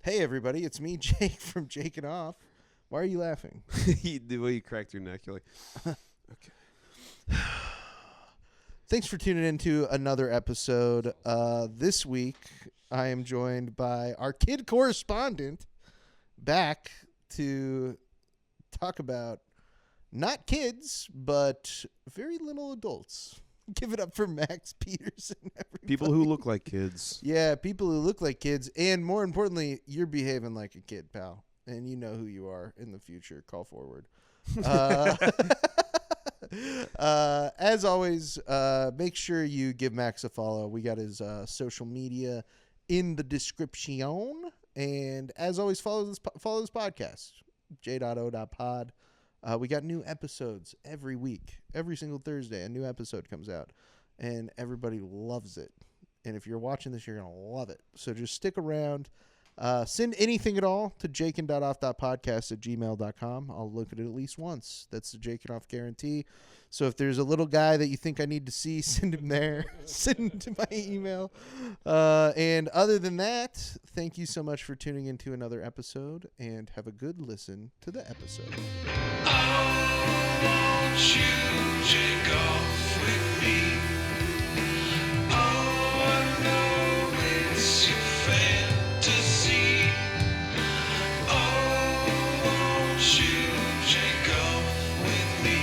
Hey, everybody, it's me, Jake, from Jake and Off. Why are you laughing? The way you cracked your neck, you're like, okay. Thanks for tuning in to another episode. This week, I am joined by our kid correspondent back to talk about not kids, but very little adults. Give it up for Max Peterson, everybody. People who look like kids. Yeah, people who look like kids. And more importantly, you're behaving like a kid, pal. And you know who you are in the future. Call forward. As always, make sure you give Max a follow. We got his social media in the description. And as always, follow this podcast, j.o.pod. We got new episodes every week. Every single Thursday, a new episode comes out. And everybody loves it. And if you're watching this, you're going to love it. So just stick around. Send anything at all to jakeand.off.podcast@gmail.com. I'll look at it at least once. That's the Jake and Off guarantee. So if there's a little guy that you think I need to see, send him there. Send him to my email. And other than that, thank you so much for tuning into another episode, and have a good listen to the episode. Oh, won't you take off with me? Oh, I know it's your fantasy. Oh, won't you take off with me?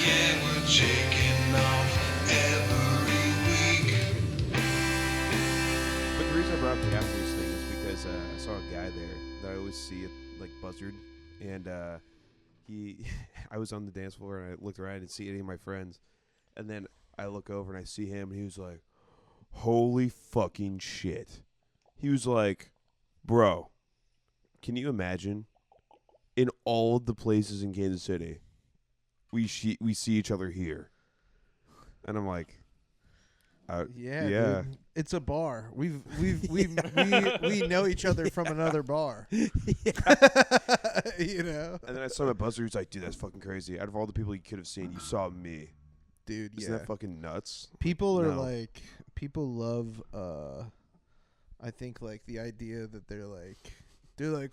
Yeah, we're taking off every week. But the reason I brought up the athletes thing is because I saw a guy there that I always see at like Buzzard, and I was on the dance floor and I looked around and didn't see any of my friends, and then I look over and I see him and he was like, holy fucking shit. He was like, bro, can you imagine in all of the places in Kansas City we see each other here? And I'm like, Yeah. Dude. It's a bar. we know each other from another bar. You know? And then I saw him at Buzzard. He's like, dude, that's fucking crazy. Out of all the people you could have seen, you saw me. Dude, Isn't yeah. that fucking nuts? People are No. like, people love, I think, like, the idea that they're like,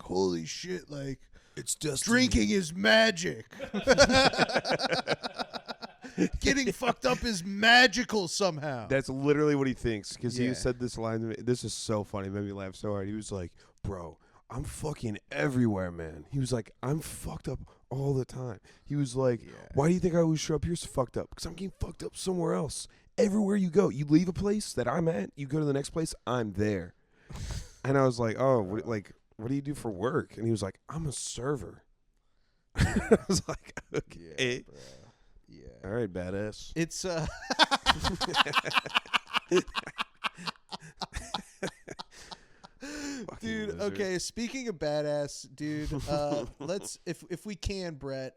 holy shit, like, It's just drinking is magic. Getting fucked up is magical somehow. That's literally what he thinks, because Yeah. he said this line to me. This is so funny. It made me laugh so hard. He was like, bro, I'm fucking everywhere, man. He was like, I'm fucked up all the time. He was like, Yeah. why do you think I always show up here so fucked up? Because I'm getting fucked up somewhere else. Everywhere you go, you leave a place that I'm at, you go to the next place, I'm there. And I was like, oh, what do you do for work? And he was like, I'm a server. I was like, okay. Yeah, bro. Yeah. All right, badass. It's, dude, Fucking okay, speaking of badass, dude, let's, if we can, Brett,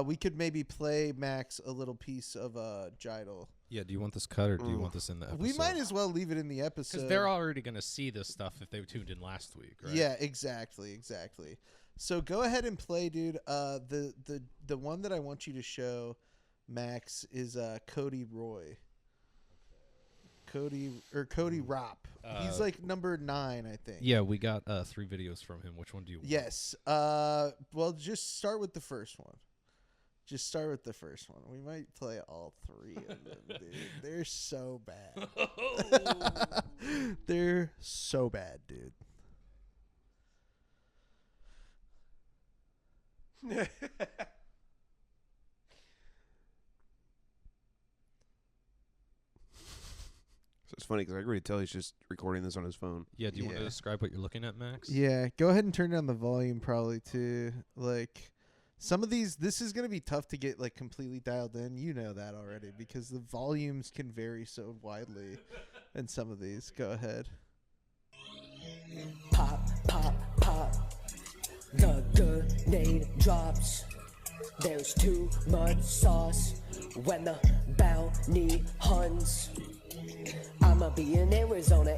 we could maybe play Max a little piece of Jidal. Yeah, do you want this cut or do you want this in the episode? We might as well leave it in the episode. Because they're already going to see this stuff if they tuned in last week, right? Yeah, exactly. So go ahead and play, dude. The one that I want you to show, Max, is Cody Roy. Cody Ropp. He's like number 9, I think. Yeah, we got 3 videos from him. Which one do you want? Yes. Well, just start with the first one. We might play all 3 of them, dude. They're so bad. They're so bad, dude. So it's funny because I can already tell he's just recording this on his phone. Yeah, do you want to Yeah. describe what you're looking at, Max? Yeah, go ahead and turn down the volume probably too. Like, some of these, this is going to be tough to get like completely dialed in. You know that already because the volumes can vary so widely in some of these. Go ahead. Pop, pop, pop. The grenade drops. There's too much sauce when the bounty hunts. I'ma be in Arizona.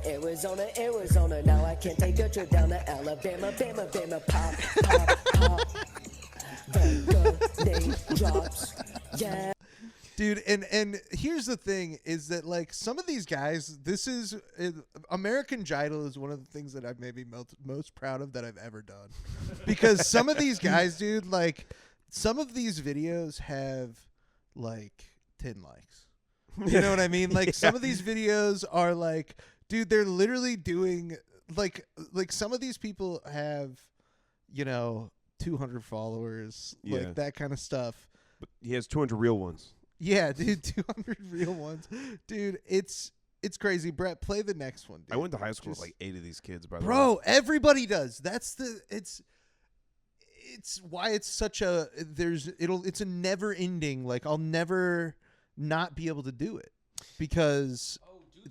Now I can't take a trip down to Alabama. Pop, pop, pop. The grenade drops. Yeah. Dude, and here's the thing is that like some of these guys, American Idol is one of the things that I'm maybe most proud of that I've ever done. Because some of these guys, dude, like some of these videos have like 10 likes. You know what I mean? Like some of these videos are like, dude, they're literally doing like some of these people have, 200 followers, like that kind of stuff. But he has 200 real ones. Yeah, dude, 200 real ones. Dude, it's crazy. Brett, play the next one, dude. I went to high school with like 8 of these kids, by the way. Bro, everybody does. It's why it's such a it's a never ending, like I'll never not be able to do it because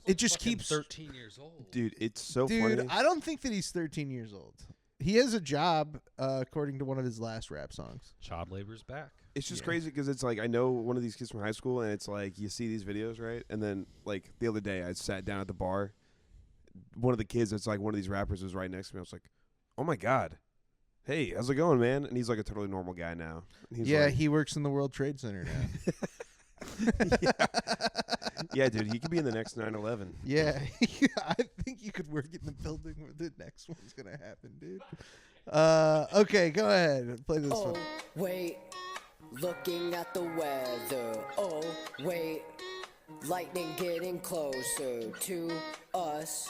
it just keeps 13 years old. Dude, it's so Dude, funny. I don't think that he's 13 years old. He has a job, according to one of his last rap songs. Child labor's back. It's just crazy because it's like I know one of these kids from high school, and it's like you see these videos, right? And then like the other day, I sat down at the bar. One of the kids that's like one of these rappers was right next to me. I was like, "Oh my god, hey, how's it going, man?" And he's like a totally normal guy now. And he's like, he works in the World Trade Center now. yeah, dude, he could be in the next 9/11. Yeah, I think you could work in the building where the next one's gonna happen, dude. Okay, go ahead, play this one. Wait, looking at the weather. Oh, wait, lightning getting closer to us.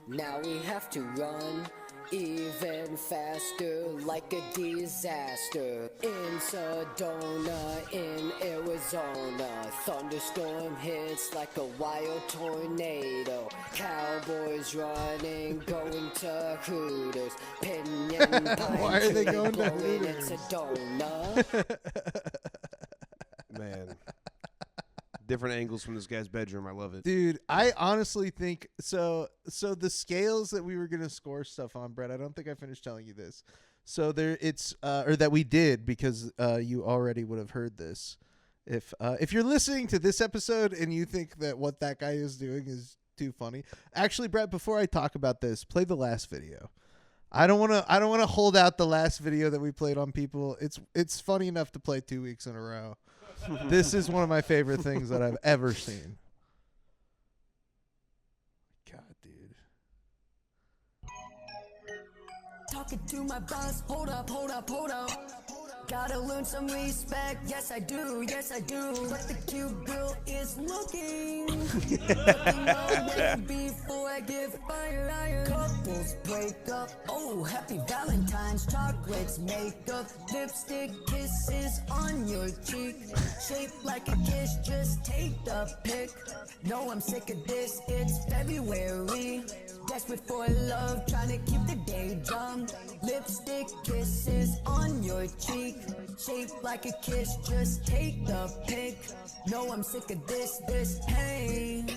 Now we have to run even faster, like a disaster. In Sedona, in Arizona, thunderstorm hits like a wild tornado. Cowboys running, going to Hooters. Pinion pine Why are they tree going to blowing in Hooters? Sedona. Man, different angles from this guy's bedroom. I love it. Dude, I honestly think so the scales that we were gonna score stuff on, Brett, I don't think I finished telling you this. So or that we did because you already would have heard this. If you're listening to this episode and you think that what that guy is doing is too funny. Actually, Brett, before I talk about this, play the last video. I don't wanna hold out the last video that we played on people. It's funny enough to play 2 weeks in a row. This is one of my favorite things that I've ever seen. God, dude. Talking to my boss, hold up. Gotta learn some respect, yes I do. But the cute girl is looking. Looking away before I get fired. Couples break up, oh happy Valentine's. Chocolates, makeup, lipstick, kisses on your cheek. Shaped like a kiss, just take the pic. No, I'm sick of this, it's February. Desperate for love, trying to keep the day dumb. Lipstick, kisses on your cheek. Shaped like a kiss, just take the pic. No, I'm sick of this pain.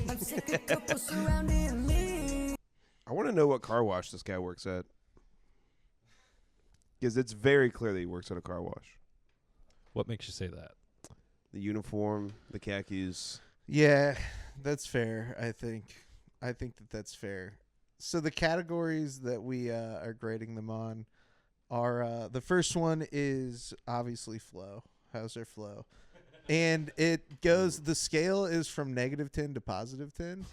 I'm sick of couples surrounding me. I want to know what car wash this guy works at. Because it's very clear that he works at a car wash. What makes you say that? The uniform, the khakis. Yeah, that's fair, I think that's fair. So the categories that we are grading them on are the first one is obviously flow. How's their flow? And it goes, the scale is from -10 to +10.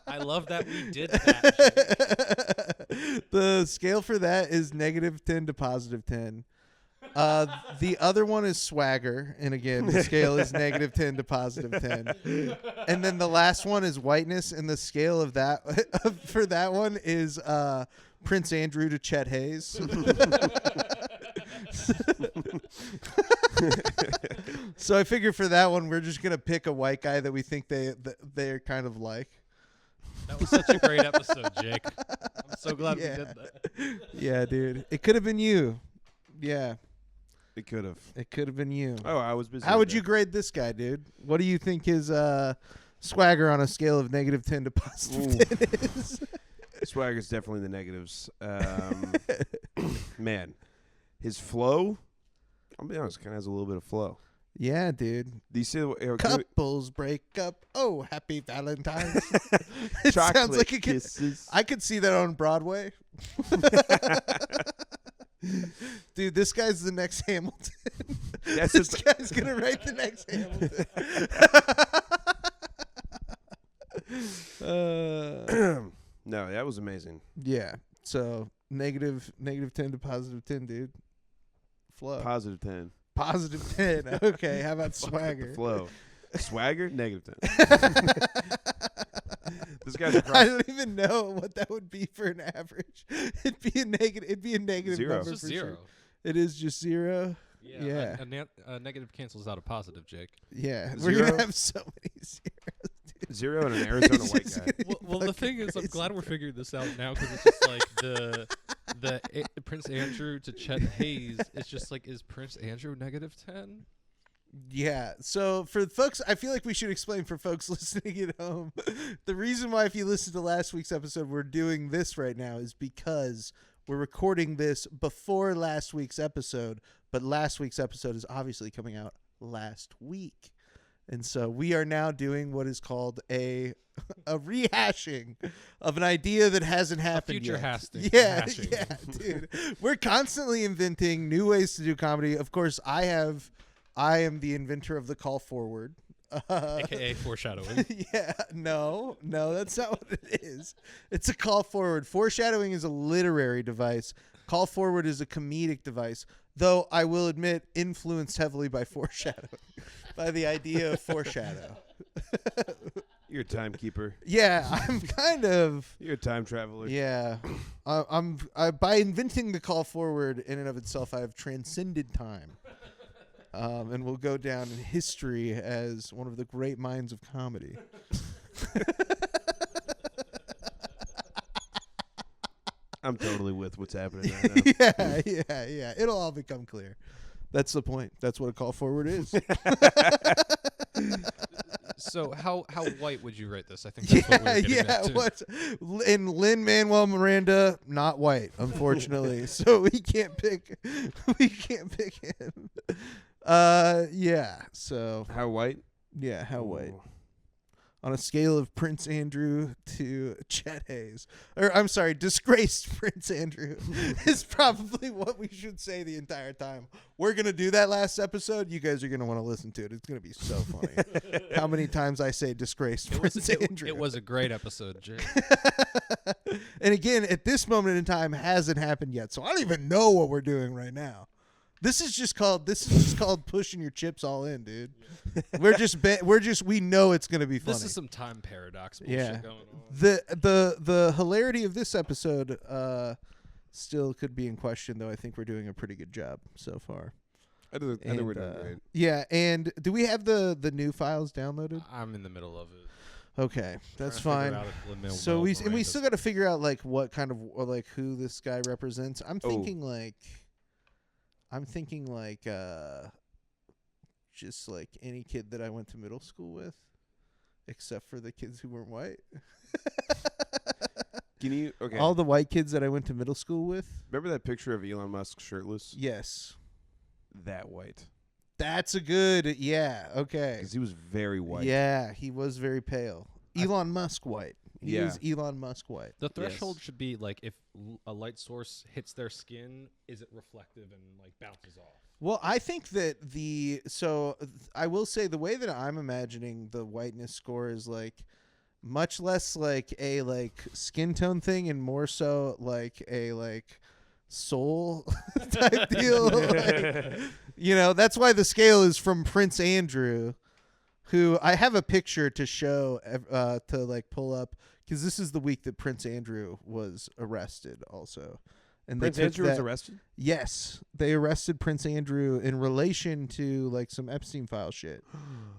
I love that we did that. The scale for that is -10 to +10. The other one is swagger, and again, the scale is -10 to +10. And then the last one is whiteness, and the scale of that for that one is Prince Andrew to Chet Hayes. So I figure for that one, we're just gonna pick a white guy that we think they're kind of like. That was such a great episode, Jake. I'm so glad we did that. Yeah, dude, it could have been you. Yeah. It could have. It could have been you. Oh, I was busy. How with would you that. grade this guy, dude? What do you think his swagger on a scale of -10 to +10 is? Swagger's definitely the negatives. Man, his flow, I'll be honest, kind of has a little bit of flow. Yeah, dude. Do you see the Couples break up. Oh, happy Valentine's. It sounds like it could, kisses? I could see that on Broadway. Dude, this guy's the next Hamilton. That's This just guy's gonna write the next Hamilton. no, that was amazing. Yeah. So negative 10 to positive 10, dude. Flow. Positive 10. Positive 10. Okay. How about Fuck swagger? the flow. Swagger, negative 10. This guy's a I don't even know what that would be for an average. It'd be a negative Zero. number It's just for zero. sure. It is just zero. Yeah. Yeah. A negative cancels out a positive, Jake. Yeah. We're Zero? gonna have so many zeros. Dude. Zero and an Arizona It's white just guy. gonna be Well, the fucking thing is, I'm crazy. glad we're figuring this out now because it's just like the Prince Andrew to Chet Hayes. It's just like, is Prince Andrew negative 10? Yeah. So for folks, I feel like we should explain for folks listening at home. The reason why, if you listen to last week's episode, we're doing this right now is because we're recording this before last week's episode, but last week's episode is obviously coming out last week. And so we are now doing what is called a rehashing of an idea that hasn't happened future yet. hashing. Yeah, Hashing. yeah, dude. We're constantly inventing new ways to do comedy. Of course, I am the inventor of the call forward. AKA foreshadowing. Yeah, no, that's not what it is. It's a call forward. Foreshadowing is a literary device. Call forward is a comedic device, though I will admit influenced heavily by foreshadowing, by the idea of foreshadow. You're a timekeeper. Yeah, I'm kind of. You're a time traveler. Yeah, by inventing the call forward in and of itself, I have transcended time. And will go down in history as one of the great minds of comedy. I'm totally with what's happening right now. Yeah. It'll all become clear. That's the point. That's what a call forward is. So how white would you rate this? I think that's what we're getting at too. What? In Lin-Manuel Miranda, not white, unfortunately. So we can't pick him. Yeah. So How white? yeah, how white? Ooh. On a scale of Prince Andrew to Chet Hayes, or I'm sorry, disgraced Prince Andrew is probably what we should say the entire time. We're going to do that last episode. You guys are going to want to listen to it. It's going to be so funny. How many times I say disgraced Prince Andrew. It was a great episode, Jake. And again, at this moment in time, hasn't happened yet. So I don't even know what we're doing right now. This is just called pushing your chips all in, dude. We know it's gonna be funny. This is some time paradox bullshit Yeah. going on. The hilarity of this episode still could be in question, though. I think we're doing a pretty good job so far. I think we're doing great. Yeah, and do we have the new files downloaded? I'm in the middle of it. Okay, that's Trying to fine. figure out if Lin-Manuel So we Miranda's- still got to figure out like what kind of or like who this guy represents. I'm Oh. thinking just like any kid that I went to middle school with, except for the kids who weren't white. Can you? Okay. All the white kids that I went to middle school with. Remember that picture of Elon Musk shirtless? Yes, That white. that's a good. Yeah. Okay. Because he was very white. Yeah, he was very pale. Elon Musk white. He Yeah. is Elon Musk white. The threshold Yes. should be like if a light source hits their skin, is it reflective and like bounces off? Well, I think that I will say the way that I'm imagining the whiteness score is like much less like a like skin tone thing and more so like a like soul type deal. Like, that's why the scale is from Prince Andrew, who I have a picture to show to like pull up because this is the week that Prince Andrew was arrested also. And Prince they took Andrew was that- arrested? Yes, they arrested Prince Andrew in relation to like some Epstein file shit.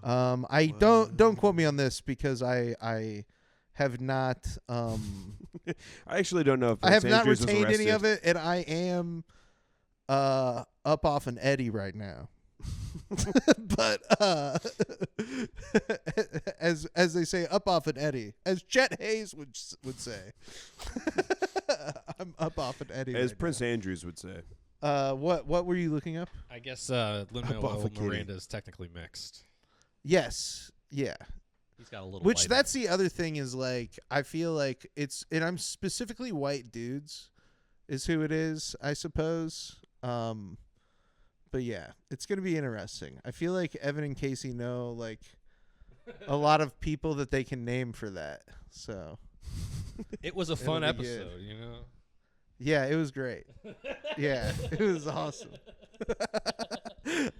I don't quote me on this because I have not I actually don't know if I have not Andrews was retained any arrested. of it, and I am up off an Eddie right now. But as they say, up off an Eddie, as Chet Hayes would say. I'm up off an Eddie. As right Prince Andrews would say. now. What were you looking up? I guess off a Lin-Manuel kitty. Miranda is technically mixed. Yes. Yeah. He's got a little. Which white in that's him. the other thing is like I feel like and I'm specifically white dudes is who it is, I suppose. But yeah, it's gonna be interesting. I feel like Evan and Casey know like a lot of people that they can name for that. So It was a It'll fun be episode, you know. yeah, it was great. Yeah, it was awesome.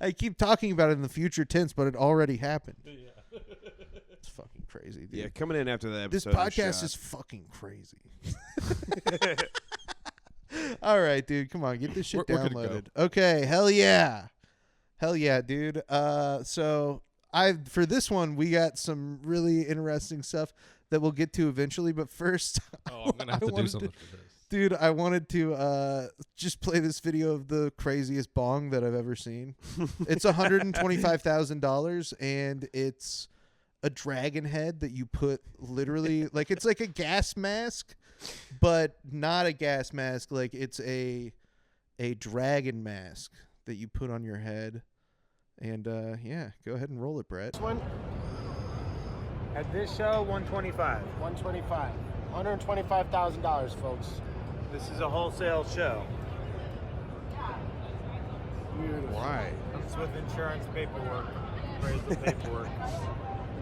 I keep talking about it in the future tense, but it already happened. Yeah. It's fucking crazy, dude. Yeah, coming in after that This episode. podcast is fucking crazy. All right, dude. Come on, get this shit We're good to downloaded. Okay, hell yeah, dude. So for this one we got some really interesting stuff that we'll get to eventually. But first, Oh, I'm gonna have to do something for this. dude, I wanted to just play this video of the craziest bong that I've ever seen. It's $125,000, and it's a dragon head that you put literally like it's like a gas mask, but not a gas mask. Like it's a dragon mask that you put on your head. And yeah, go ahead and roll it, Brett. One At this show, 125. 125, $125,000, folks. This is a wholesale show. Beautiful. Why? Comes with insurance paperwork, appraisal paperwork,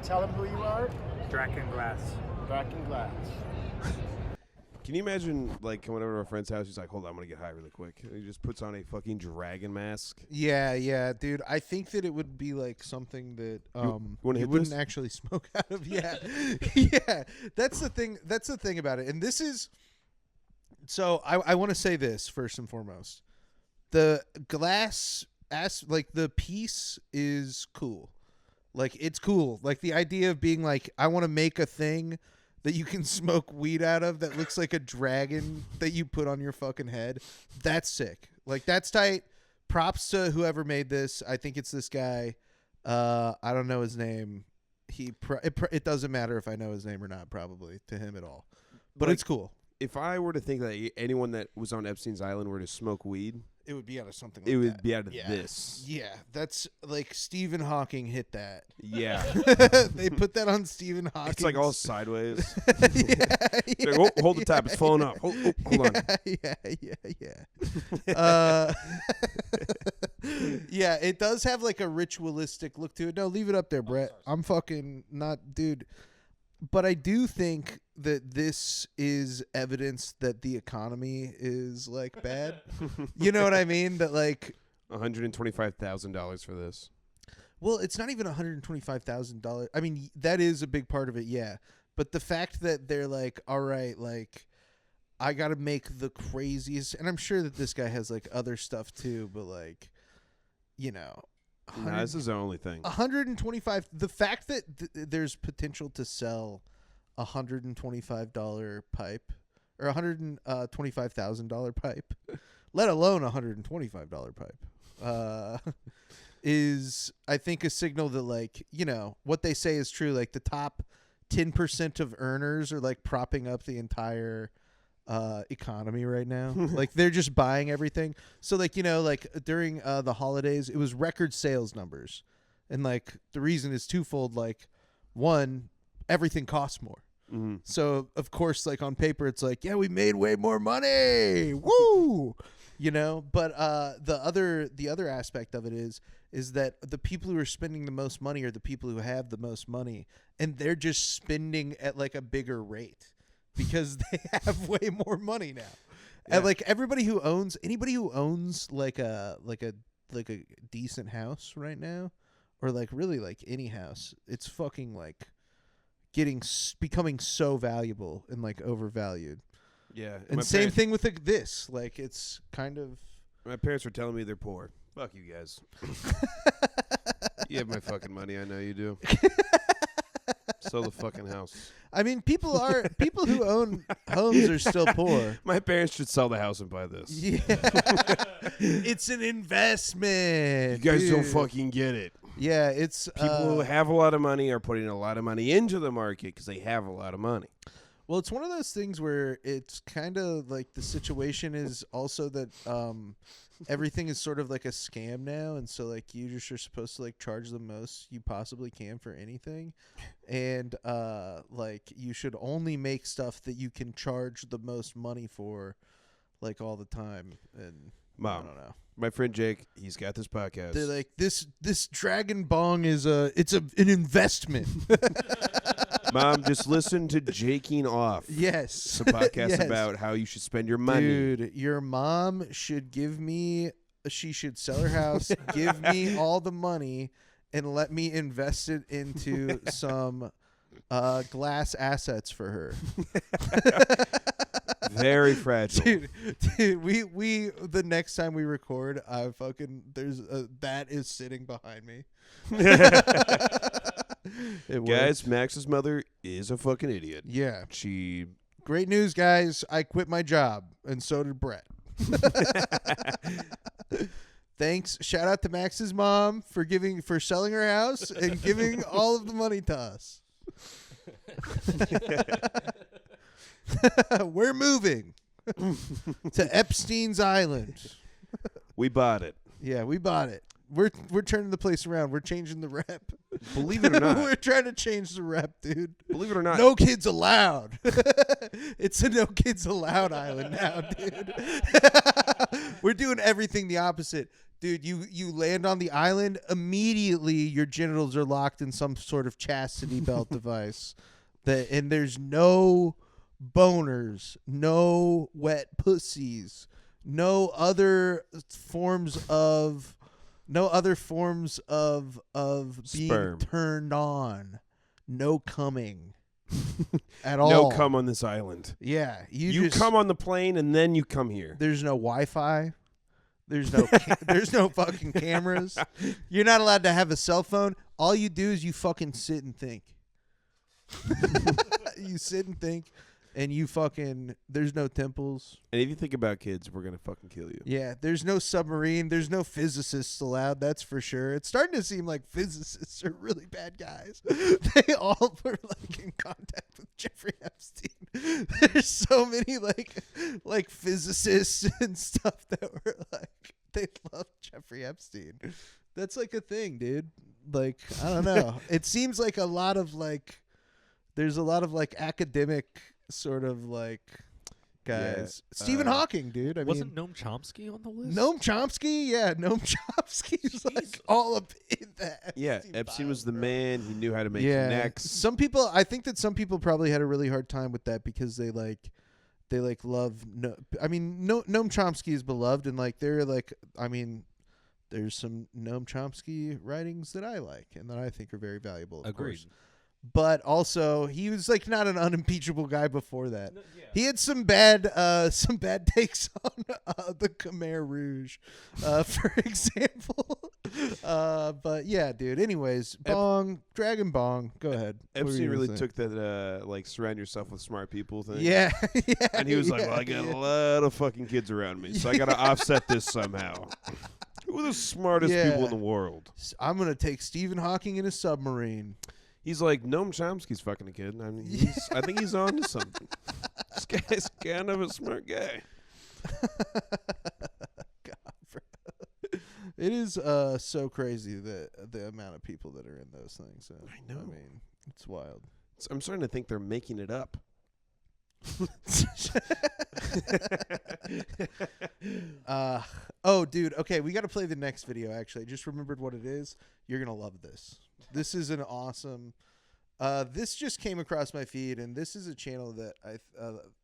Tell them who you are. Draken Glass. Dragon Glass. Can you imagine, like, coming over to a friend's house? He's like, hold on, I'm going to get high really quick. And he just puts on a fucking dragon mask. Yeah, dude. I think that it would be like something that wanna you hit wouldn't this? actually smoke out of. Yeah, yeah. That's the thing. That's the thing about it. And this is. So I want to say this first and foremost. The glass, like the piece, is cool. Like it's cool. Like the idea of being like, I want to make a thing that you can smoke weed out of that looks like a dragon that you put on your fucking head. That's sick. Like that's tight. Props to whoever made this. I think it's this guy. I don't know his name. It doesn't matter if I know his name or not, probably to him at all. But Like, it's cool. If I were to think that anyone that was on Epstein's Island were to smoke weed, It would be out of something like it would that. be out of Yeah. this. Yeah, that's like Stephen Hawking hit that. Yeah. They put that on Stephen Hawking. It's like all sideways. yeah, It's like, oh, hold the tap. It's falling off. Hold on. Yeah. Yeah, it does have like a ritualistic look to it. No, leave it up there, Brett. I'm fucking not, dude. But I do think that this is evidence that the economy is like bad. You know what I mean? That like, $125,000 for this. well, it's not even $125,000. I mean, that is a big part of it, yeah. But the fact that they're like, all right, like, I got to make the craziest, and I'm sure that this guy has like other stuff too, but like, you know, Nah, this is the only thing. 125. The fact that there's potential to sell $125 pipe or $125,000 pipe, let alone $125 pipe, is I think a signal that like, you know, what they say is true. Like the top 10% of earners are like propping up the entire economy right now. Like they're just buying everything. So like, you know, like during the holidays, it was record sales numbers. And like the reason is twofold. Like one, everything costs more. Mm-hmm. So of course, like on paper, it's like, yeah, we made way more money. Woo! You know, but the other aspect of it is that the people who are spending the most money are the people who have the most money, and they're just spending at like a bigger rate because they have way more money now. Yeah. And like anybody who owns like a decent house right now, or like really like any house, it's fucking like becoming so valuable and like overvalued. Yeah. And same thing with this. Like it's kind of. My parents were telling me they're poor. Fuck you guys. You have my fucking money. I know you do. Sell the fucking house. I mean, people who own homes are still poor. My parents should sell the house and buy this. Yeah, it's an investment. You guys don't dude. fucking get it. Yeah, it's People who have a lot of money are putting a lot of money into the market because they have a lot of money. well, it's one of those things where it's kind of like the situation is also that everything is sort of like a scam now, and so like you just are supposed to like charge the most you possibly can for anything, and like you should only make stuff that you can charge the most money for, like all the time. And Mom, I don't know. my friend Jake, he's got this podcast. They're like, this dragon bong is an investment. Mom, just listen to Jaking Off. Yes. It's a podcast Yes. about how you should spend your money. Dude, your mom should she should sell her house, give me all the money, and let me invest it into some glass assets for her. Very fragile. Dude, we the next time we record, that is sitting behind me. Guys, Max's mother is a fucking idiot. Yeah. She Great news, guys. I quit my job, and so did Brett. Thanks. Shout out to Max's mom for selling her house and giving all of the money to us. We're moving to Epstein's Island. We bought it. Yeah, we bought it. We're turning the place around. We're changing the rep. Believe it or not. We're trying to change the rep, dude. Believe it or not. No kids allowed. It's a no kids allowed island now, dude. We're doing everything the opposite. Dude, you land on the island, immediately your genitals are locked in some sort of chastity belt device. And there's no boners, no wet pussies, no other forms of being Sperm. turned on. No coming at all. No come on this island. Yeah, You just come on the plane and then you come here. There's no Wi-Fi. There's no there's no fucking cameras. You're not allowed to have a cell phone. All you do is you fucking sit and think. You sit and think, and there's no temples. And if you think about kids, we're going to fucking kill you. Yeah, there's no submarine. There's no physicists allowed, that's for sure. It's starting to seem like physicists are really bad guys. They all were like in contact with Jeffrey Epstein. There's so many like physicists and stuff that were like, they love Jeffrey Epstein. That's like a thing, dude. Like, I don't know. It seems like there's a lot of like academic sort of like guys. Yeah, Stephen Hawking, dude. I Wasn't mean, Noam Chomsky on the list? Noam Chomsky, yeah, Noam Chomsky's like all up in that. Yeah, Epstein was the man. He knew how to make Yeah, connects. I think that some people probably had a really hard time with that because they love. Noam Chomsky is beloved, and like they're like, I mean, there's some Noam Chomsky writings that I like and that I think are very valuable. Of Agreed. course. But also, he was like not an unimpeachable guy before that. No, yeah. He had some bad takes on the Khmer Rouge, for example. But yeah, dude. Anyways, Dragon Bong. Go ahead. What were Epstein you really gonna say? took that like surround yourself with smart people thing. Yeah, yeah. And he was like, well, I yeah, got yeah. a lot of fucking kids around me, so I got to offset this somehow. Who are the smartest Yeah. people in the world? I'm gonna take Stephen Hawking in a submarine. He's like, Noam Chomsky's fucking a kid. I mean, I think he's on to something. This guy's kind of a smart guy. God, bro. It is so crazy the amount of people that are in those things. I know. I mean, it's wild. I'm starting to think they're making it up. Oh, dude. Okay, we got to play the next video. Actually, I just remembered what it is. You're gonna love this. This is an awesome. This just came across my feed, and this is a channel that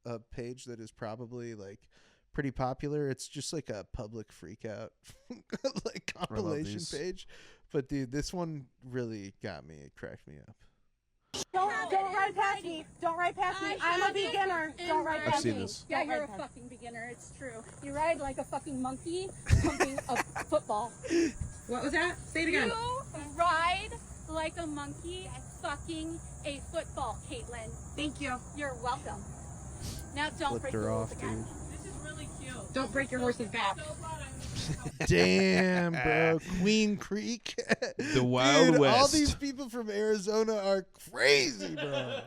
a page that is probably like pretty popular. It's just like a public freakout like compilation these. page. But dude, this one really got me. It cracked me up. Don't ride past me. Don't ride past me. I'm a beginner. Don't ride I've past seen me. this. Yeah, you're a fucking beginner. It's true. You ride like a fucking monkey pumping a football. What was that? Say it again. You ride like a monkey fucking a football, Caitlin. Thank you. You're welcome. Now don't Flipped break her the rules off, again. dude. This is really cute. Don't break your horse's back. Damn, bro. Queen Creek. The Wild Dude, West. all these people from Arizona are crazy, bro.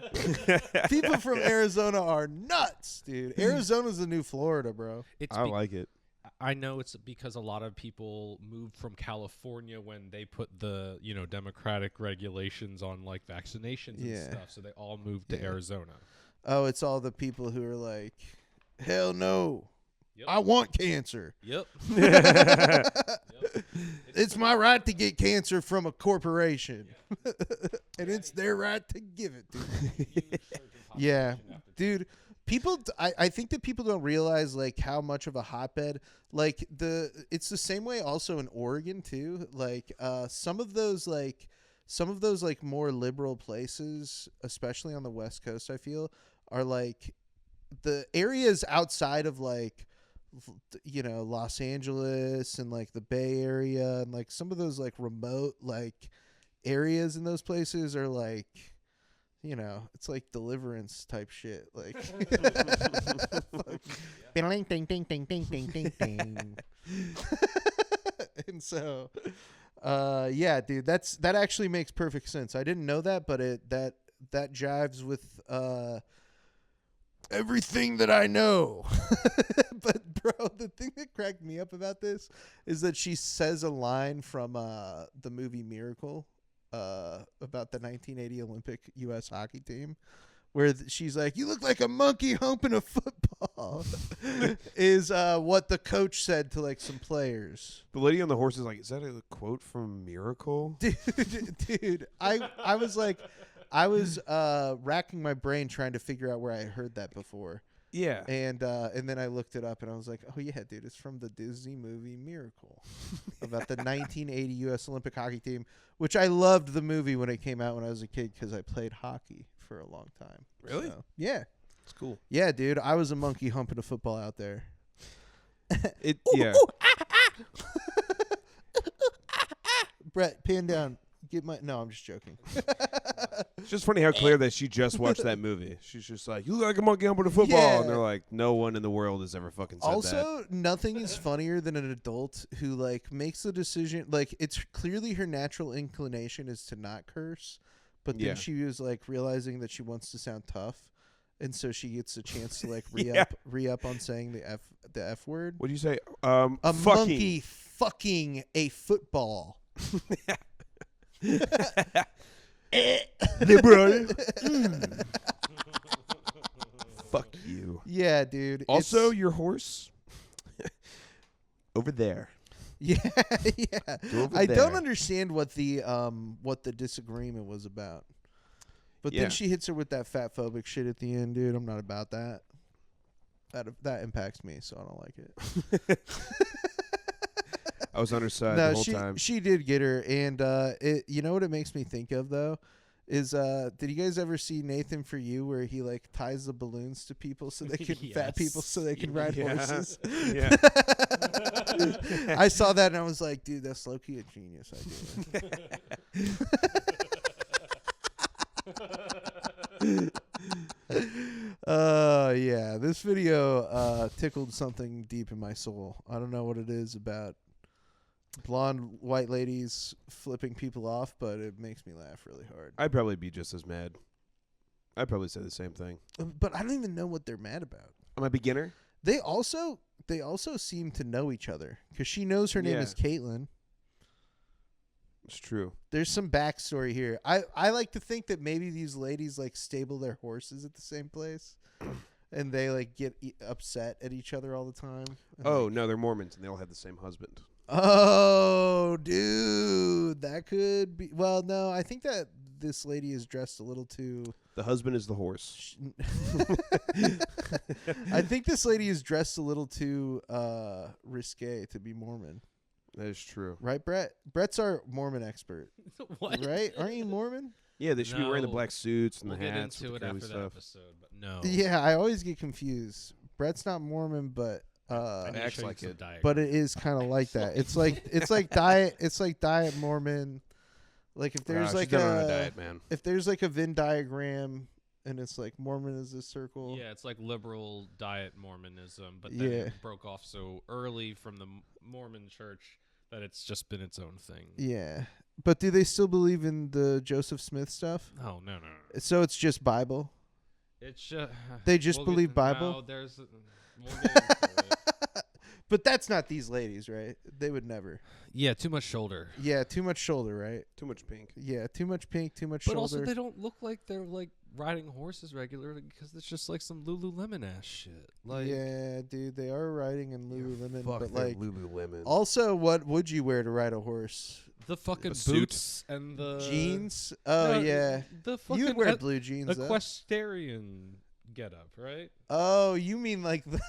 People from Arizona are nuts, dude. Arizona's the new Florida, bro. It's I like it. I know it's because a lot of people moved from California when they put the, democratic regulations on like vaccinations and Yeah. stuff. So they all moved to Yeah. Arizona. Oh, it's all the people who are like, hell no. Yep. I want cancer. Yep. It's my right to get cancer from a corporation. And it's their right to give it to me. Yeah, dude. I think that people don't realize like how much of a hotbed. Like it's the same way also in Oregon too. Like some of those more liberal places, especially on the West Coast, I feel are like the areas outside of like Los Angeles and like the Bay Area and like some of those like remote like areas in those places are like. It's like Deliverance type shit. Like, ding, ding, ding, ding, ding, ding, ding. And so, yeah, dude, that actually makes perfect sense. I didn't know that, but that jives with everything that I know. But bro, the thing that cracked me up about this is that she says a line from the movie Miracle. About the 1980 Olympic U.S. hockey team, where she's like, "You look like a monkey humping a football," is what the coach said to like some players. The lady on the horse is like, "Is that a quote from Miracle?" Dude, I was like, racking my brain trying to figure out where I heard that before. Yeah. And then I looked it up and I was like, oh yeah, dude, it's from the Disney movie Miracle about the 1980 U.S. Olympic hockey team, which I loved the movie when it came out when I was a kid because I played hockey for a long time. Really? So, yeah. It's cool. Yeah, dude, I was a monkey humping a football out there. Yeah. Brett, pan down. No, I'm just joking. It's just funny how clear that she just watched that movie. She's just like, you look like a monkey humping a football. Yeah. And they're like, no one in the world has ever fucking said that. Also, nothing is funnier than an adult who like makes the decision. Like, it's clearly her natural inclination is to not curse, but then she was like realizing that she wants to sound tough, and so she gets a chance to like re-up on saying the F word. What do you say? A monkey fucking a football. Fuck you. Yeah, dude. Also, your horse over there. Yeah, yeah. I don't understand what the disagreement was about. But then she hits her with that fat phobic shit at the end, dude. I'm not about that. That impacts me, so I don't like it. I was on her side the whole time. She did get her, and you know what it makes me think of though is did you guys ever see Nathan For You where he like ties the balloons to people so they can fat people so they can ride horses? Yeah. I saw that and I was like, dude, that's low-key a genius idea. Yeah, this video tickled something deep in my soul. I don't know what it is about blonde white ladies flipping people off, but it makes me laugh really hard. I'd probably be just as mad. I'd probably say the same thing. But I don't even know what they're mad about. I'm a beginner. They also seem to know each other because she knows her name is Caitlin. It's true. There's some backstory here. I like to think that maybe these ladies like stable their horses at the same place, and they like get upset at each other all the time. Oh no, they're Mormons and they all have the same husband. Oh, dude, that could be. Well, no, I think that this lady is dressed a little too. The husband is the horse. I think this lady is dressed a little too risque to be Mormon. That is true. Right, Brett? Brett's our Mormon expert. What? Right? Aren't you Mormon? Yeah, they should be wearing the black suits and we'll the hats. Get into it after that stuff. episode, but no. Yeah, I always get confused. Brett's not Mormon, but it acts like it. But it is kind of like that. It's like diet Mormon. Like if there's like a diet, man. If there's like a Venn diagram and it's like Mormon is this circle. Yeah, it's like liberal diet Mormonism, but then it broke off so early from the Mormon church that it's just been its own thing. Yeah. But do they still believe in the Joseph Smith stuff? Oh, no. So it's just Bible? It's just they just believe Bible? No, we'll get into it. But that's not these ladies, right? They would never. Yeah, too much shoulder. Yeah, too much shoulder, right? Too much pink. Yeah, too much pink, too much but shoulder. Also, they don't look like they're like riding horses regularly because it's just like some Lululemon ass shit. Like, yeah, dude, they are riding in Lululemon, Fuck but that like, Lululemon. also, what would you wear to ride a horse? the fucking A suit. boots and the Jeans? Oh No, yeah, the fucking you'd wear blue jeans. Though. equestrian get up, right? Oh, you mean like the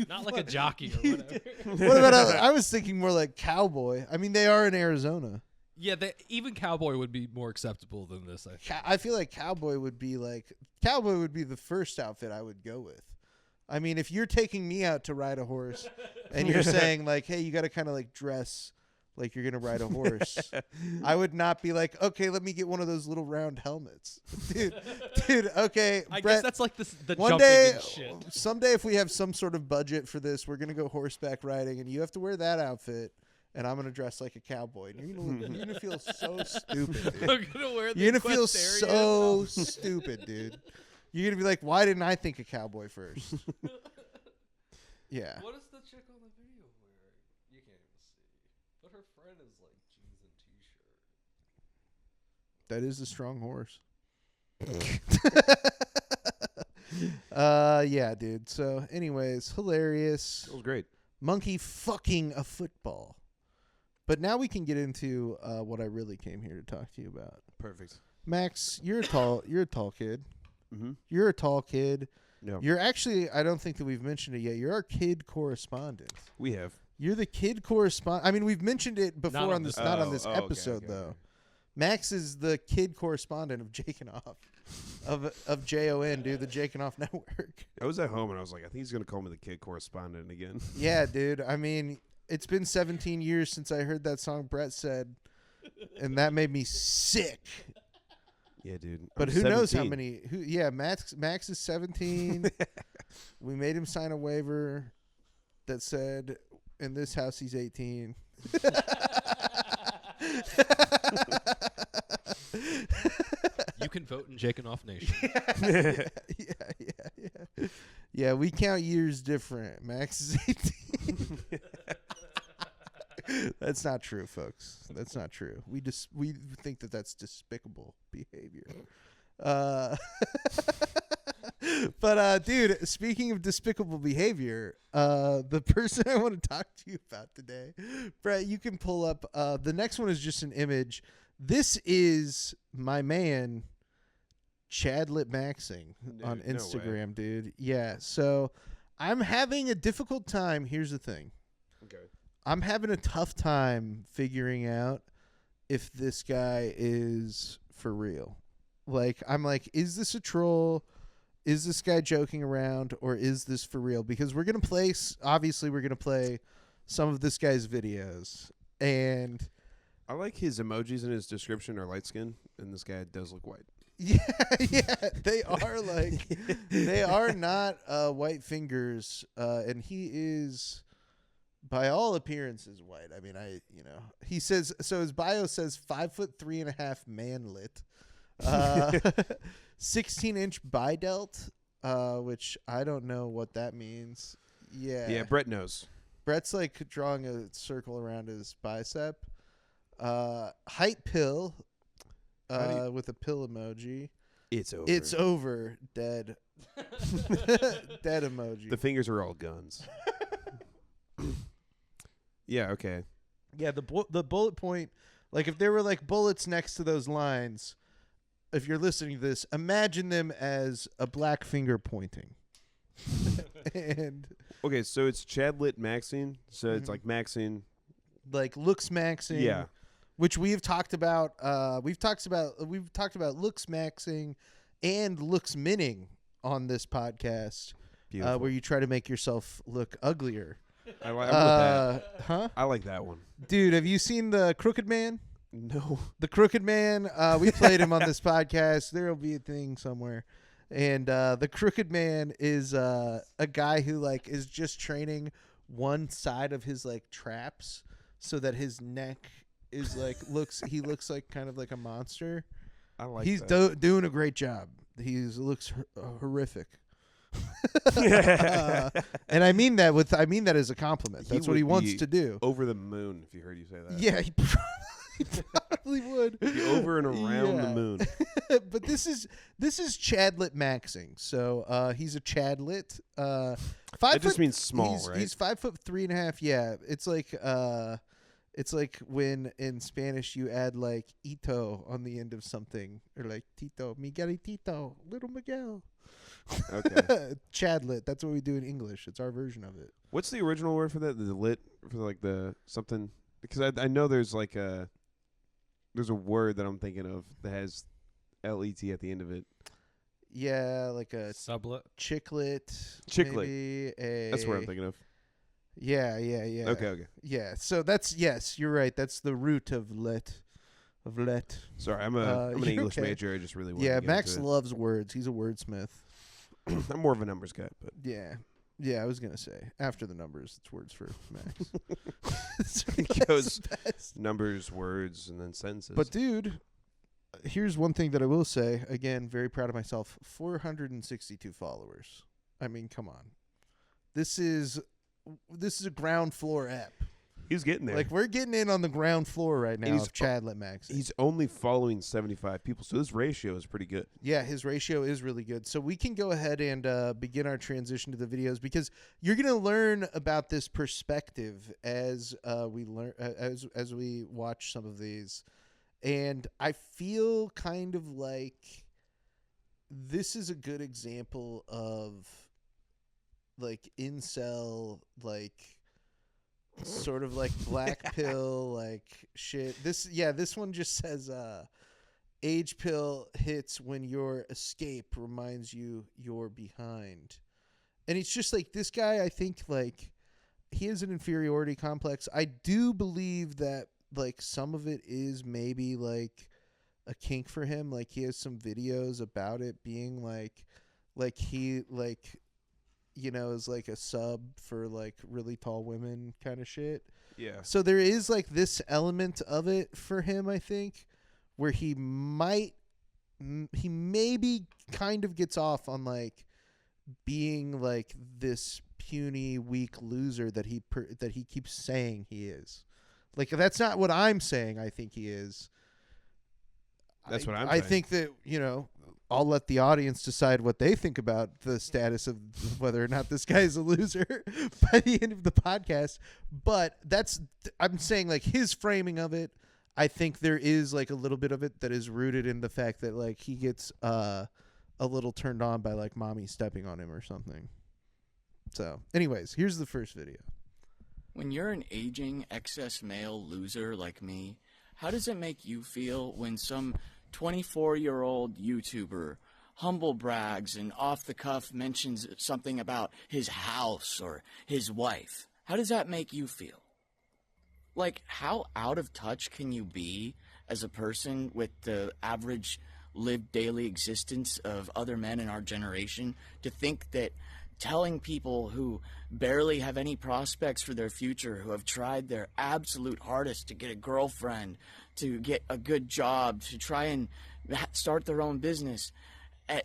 Not like a jockey or you whatever. What about? I was thinking more like cowboy. I mean, they are in Arizona. Yeah, even cowboy would be more acceptable than this. I think. I feel like cowboy would be the first outfit I would go with. I mean, if you're taking me out to ride a horse, and you're saying like, hey, you got to kind of like dress like you're gonna ride a horse, I would not be like, okay, let me get one of those little round helmets, dude. Okay, I Brett, guess that's like the one jumping day, and shit. someday, if we have some sort of budget for this, we're gonna go horseback riding, and you have to wear that outfit. And I'm gonna dress like a cowboy. And you're gonna feel so stupid, dude. I'm gonna wear the You're gonna feel equestrian. so stupid, dude. You're gonna be like, why didn't I think of cowboy first? Yeah. What is the chick on the video wearing? You can't even see. But her friend is like jeans and t-shirt. That is a strong horse. Yeah, dude. So, anyways, hilarious. That was great. Monkey fucking a football. But now we can get into what I really came here to talk to you about. Perfect. Max, you're a tall kid. Mm-hmm. You're a tall kid. No, You're actually, I don't think that we've mentioned it yet. You're our kid correspondent. we have. You're the kid correspondent. I mean, we've mentioned it before Not on on this, this not on Oh, this oh, okay, episode okay, though. okay. Max is the kid correspondent of Jake and Off, of JON, dude, the Jake and Off network. I was at home and I was like, I think he's gonna call me the kid correspondent again. Yeah, dude. I mean, it's been 17 years since I heard that song Brett said, and that made me sick. Yeah, dude. But I'm who knows how 17. many? Yeah, Max is 17. We made him sign a waiver that said, in this house, he's 18. You can vote in Jake and Off Nation. Yeah. Yeah, we count years different. Max is 18. That's not true, folks. That's not true. We think that that's despicable behavior. But dude, speaking of despicable behavior, the person I want to talk to you about today, Brett, you can pull up. The next one is just an image. This is my man, Chadlet Maxxing on No Instagram, dude. Yeah. So I'm having a difficult time. Here's the thing. Okay. I'm having a tough time figuring out if this guy is for real. Like, I'm like, is this a troll? Is this guy joking around, or is this for real? Because we're going to play, obviously, we're going to play some of this guy's videos. And I like his emojis in his description are light skin, and this guy does look white. yeah, they are like, they are not white fingers. And he is, by all appearances, white. I mean, he says, so his bio says 5'3.5" manlit. 16-inch bidelt, which I don't know what that means. Yeah, Brett knows. Brett's like drawing a circle around his bicep. Height pill, with a pill emoji. It's over. It's over. Dead. Dead emoji. The fingers are all guns. Yeah, okay. Yeah, the bullet point, like if there were like bullets next to those lines, if you're listening to this, imagine them as a black finger pointing. And Okay, so it's Chadlet Maxxing. So it's like Maxxing. like looks maxing. Yeah. Which we've talked about. We've talked about looks maxing and looks minning on this podcast, Beautiful. where you try to make yourself look uglier. I'm with that. Huh? I like that one. Dude, have you seen the Crooked Man? No. The Crooked Man, we played him on this podcast. There will be a thing somewhere. And the Crooked Man is a guy who like is just training one side of his like traps so that his neck is like looks like kind of like a monster. I like He's that. doing a great job. He looks horrific. And I mean that as a compliment. That's what he would wants be to do. Over the moon, if you heard you say that. Yeah, probably would. Be over and around the Yeah. moon. But this is Chadlet Maxxing. So he's a Chadlet. 5 That just foot- means small, he's, right? He's 5'3.5". Yeah, it's like when in Spanish you add like ito on the end of something, or like Tito, Miguelito, little Miguel. Okay. Chadlet. That's what we do in English. It's our version of it. What's the original word for that? The lit for like the something? Because I know there's like there's a word that I'm thinking of that has LET at the end of it. Yeah, like a Sublet. chiclet. Chiclet. Maybe That's what I'm thinking of. Yeah. Okay. Yeah. So yes, you're right. That's the root of let. Sorry, I'm an you're English okay. major. I just really want Yeah, to get Max into loves words. He's a wordsmith. it. I'm more of a numbers guy, but Yeah, I was gonna say after the numbers, it's words for Max. It goes numbers, words, and then sentences. But dude, here's one thing that I will say. Again, very proud of myself. 462 followers. I mean, come on. This is a ground floor app. he's getting there. Like, we're getting in on the ground floor right now He's of Chadlet Maxxing. He's only following 75 people, so this ratio is pretty good. Yeah, his ratio is really good. So we can go ahead and begin our transition to the videos, because you're going to learn about this perspective as we learn as we watch some of these. And I feel kind of like this is a good example of like incel, like sort of like black pill, like shit. This one just says age pill hits when your escape reminds you you're behind. And it's just like this guy, I think like he has an inferiority complex. I do believe that like some of it is maybe like a kink for him. Like he has some videos about it being like he like, you know, is like a sub for like really tall women kind of shit. Yeah. So there is like this element of it for him, I think, where he maybe kind of gets off on like being like this puny, weak loser that he keeps saying he is. Like, that's not what I'm saying I think he is. That's what I'm I saying. think that, you know, I'll let the audience decide what they think about the status of whether or not this guy is a loser by the end of the podcast. But I'm saying like his framing of it, I think there is like a little bit of it that is rooted in the fact that like he gets a little turned on by like mommy stepping on him or something. So anyways, here's the first video. When you're an aging excess male loser like me, how does it make you feel when some 24-year-old YouTuber humble brags and off the cuff mentions something about his house or his wife? How does that make you feel? Like, how out of touch can you be as a person with the average lived daily existence of other men in our generation to think that telling people who barely have any prospects for their future, who have tried their absolute hardest to get a girlfriend, to get a good job, to try and start their own business,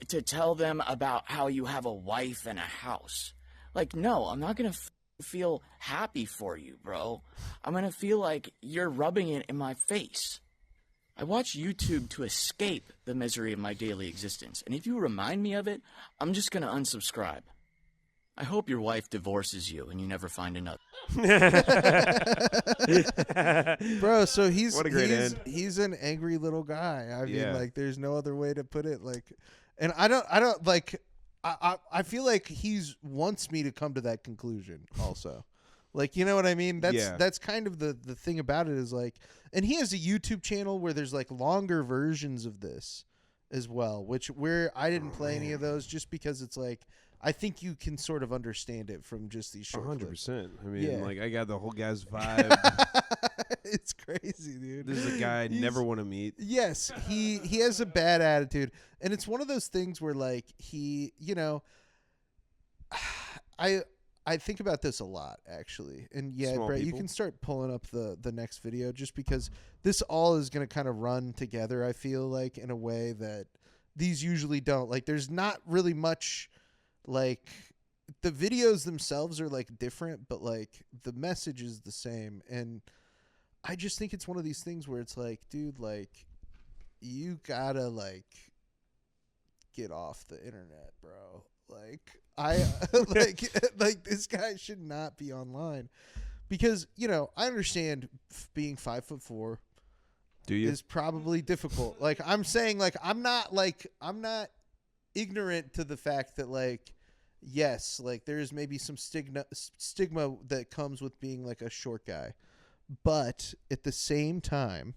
to tell them about how you have a wife and a house? Like, no, I'm not going to feel happy for you, bro. I'm going to feel like you're rubbing it in my face. I watch YouTube to escape the misery of my daily existence, and if you remind me of it, I'm just going to unsubscribe. I hope your wife divorces you and you never find another. Bro, so he's What a great end. He's an angry little guy. I mean, Yeah. like, there's no other way to put it. Like, and I don't like. I feel like he's wants me to come to that conclusion. Also, like, you know what I mean? That's kind of the thing about it is like, and he has a YouTube channel where there's like longer versions of this as well, where I didn't play any of those just because it's like, I think you can sort of understand it from just these short 100%. I mean, Yeah. like, I got the whole guy's vibe. It's crazy, dude. This is a guy I'd never want to meet. Yes, he has a bad attitude, and it's one of those things where like he, you know, I think about this a lot actually, and yeah, Small Brett, you people. can start pulling up the next video just because this all is going to kind of run together. I feel like in a way that these usually don't. Like, there's not really much. Like, the videos themselves are like different, but like the message is the same. And I just think it's one of these things where it's like, dude, like, you gotta, like, get off the internet, bro. Like, I like this guy should not be online because, you know, I understand being 5'4" Do you? is probably difficult. Like, I'm saying, like, I'm not ignorant to the fact that, like, yes, like, there's maybe some stigma that comes with being, like, a short guy. But at the same time,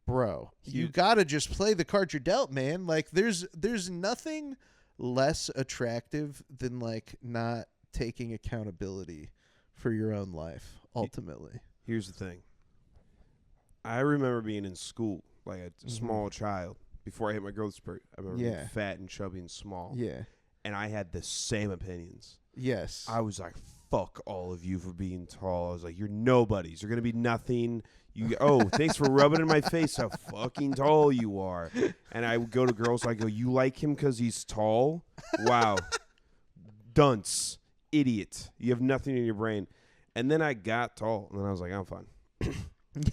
bro, you gotta just play the card you're dealt, man. Like, there's nothing less attractive than, like, not taking accountability for your own life, ultimately. Here's the thing. I remember being in school, like a small child, before I hit my growth spurt. I remember being fat and chubby and small. Yeah. And I had the same opinions. Yes. I was like, fuck all of you for being tall. I was like, you're nobodies. You're going to be nothing. Thanks for rubbing in my face how fucking tall you are. And I would go to girls, I go, you like him because he's tall? Wow. Dunce. Idiot. You have nothing in your brain. And then I got tall, and then I was like, I'm fine.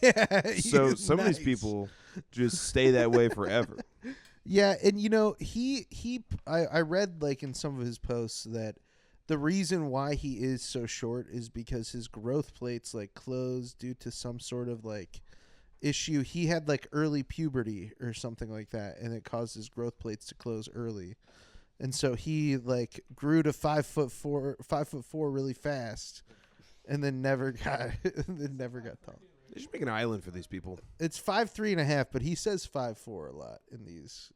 Yeah. So some of these people just stay that way forever. Yeah, and you know, I read, like, in some of his posts that the reason why he is so short is because his growth plates, like, closed due to some sort of, like, issue. He had, like, early puberty or something like that, and it caused his growth plates to close early. And so he, like, grew to 5'4" really fast, and then never got tall. They should make an island for these people. It's 5'3.5", but he says 5'4" a lot in these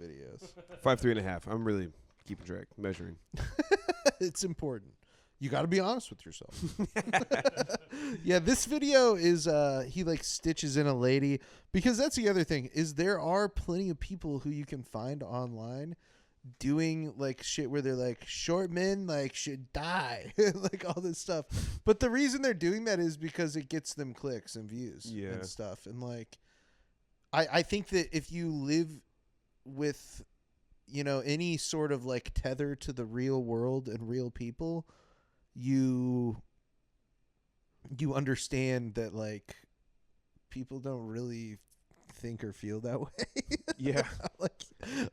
videos. 5'3.5". I'm really keeping track, measuring. It's important. You got to be honest with yourself. Yeah, this video is he, like, stitches in a lady, because that's the other thing is there are plenty of people who you can find online doing, like, shit where they're like, short men, like, should die, like, all this stuff. But the reason they're doing that is because it gets them clicks and views and stuff. And, like, I think that if you live with, you know, any sort of, like, tether to the real world and real people, you understand that, like, people don't really think or feel that way. Yeah. Like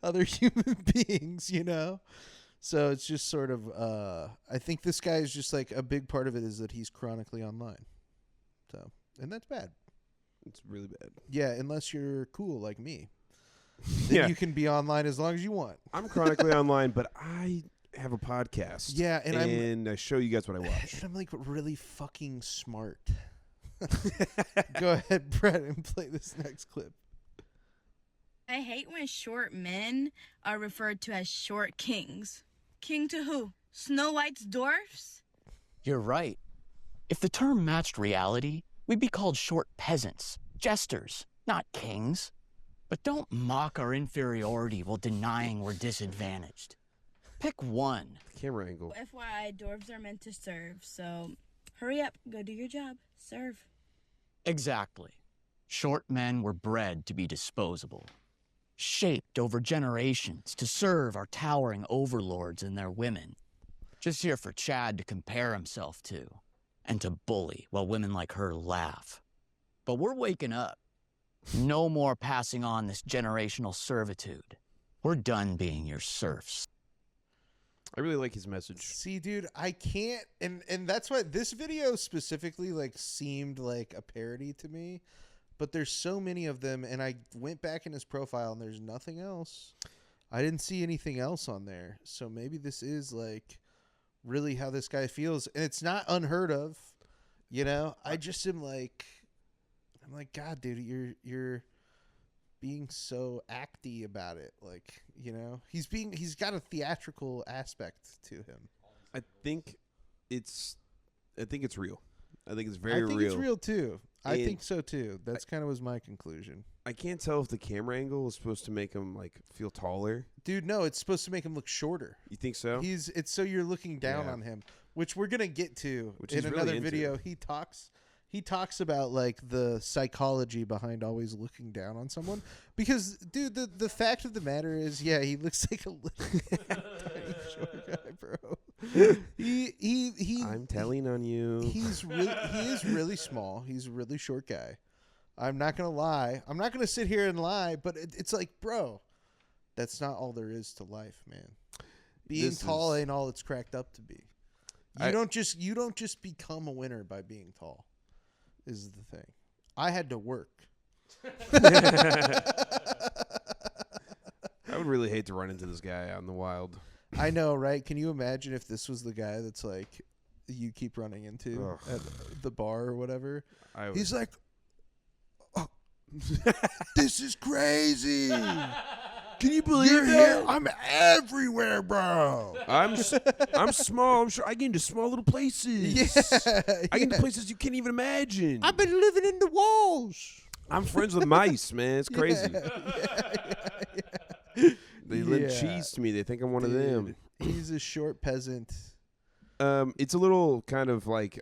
other human beings, you know? So it's just sort of, I think this guy is just, like, a big part of it is that he's chronically online. So, and that's bad. It's really bad. Yeah, unless you're cool like me. Then you can be online as long as you want. I'm chronically online, but I have a podcast. Yeah, and I show you guys what I watch. And I'm, like, really fucking smart. Go ahead, Brett, and play this next clip. I hate when short men are referred to as short kings. King to who? Snow White's dwarfs? You're right. If the term matched reality, we'd be called short peasants, jesters, not kings. But don't mock our inferiority while denying we're disadvantaged. Pick one. Camera angle. FYI, dwarves are meant to serve, so hurry up, go do your job. Serve. Exactly. Short men were bred to be disposable, shaped over generations to serve our towering overlords and their women. Just here for Chad to compare himself to, and to bully while women like her laugh. But we're waking up. No more passing on this generational servitude. We're done being your serfs. I really like his message. See, dude, I can't, and that's why this video specifically, like, seemed like a parody to me, but there's so many of them, and I went back in his profile, and there's nothing else. I didn't see anything else on there, so maybe this is, like, really how this guy feels, and it's not unheard of, you know? I just am like, God, dude, you're being so acty about it, like, you know, he's got a theatrical aspect to him. I think it's real. I think it's very real. I think it's real too. I think so too. That's kind of was my conclusion. I can't tell if the camera angle is supposed to make him, like, feel taller. Dude, no, it's supposed to make him look shorter. You think so? It's so you're looking down on him, which we're gonna get to in another video. He talks about, like, the psychology behind always looking down on someone. Because, dude, the fact of the matter is, yeah, he looks like a little tiny short guy, bro. He. I'm telling on you. He is really small. He's a really short guy. I'm not gonna lie. I'm not gonna sit here and lie, but it's like, bro, that's not all there is to life, man. Being tall ain't all it's cracked up to be. You don't just become a winner by being tall. Is the thing. I had to work. I would really hate to run into this guy out in the wild. I know, right? Can you imagine if this was the guy that's like you keep running into at the bar or whatever? He's like, oh, this is crazy. Can you believe you're here? I'm everywhere, bro. I'm small. I'm sure I get into small little places. Yeah, I get into places you can't even imagine. I've been living in the walls. I'm friends with mice, man. It's crazy. They lend cheese to me. They think I'm one of them. He's a short peasant. It's a little kind of like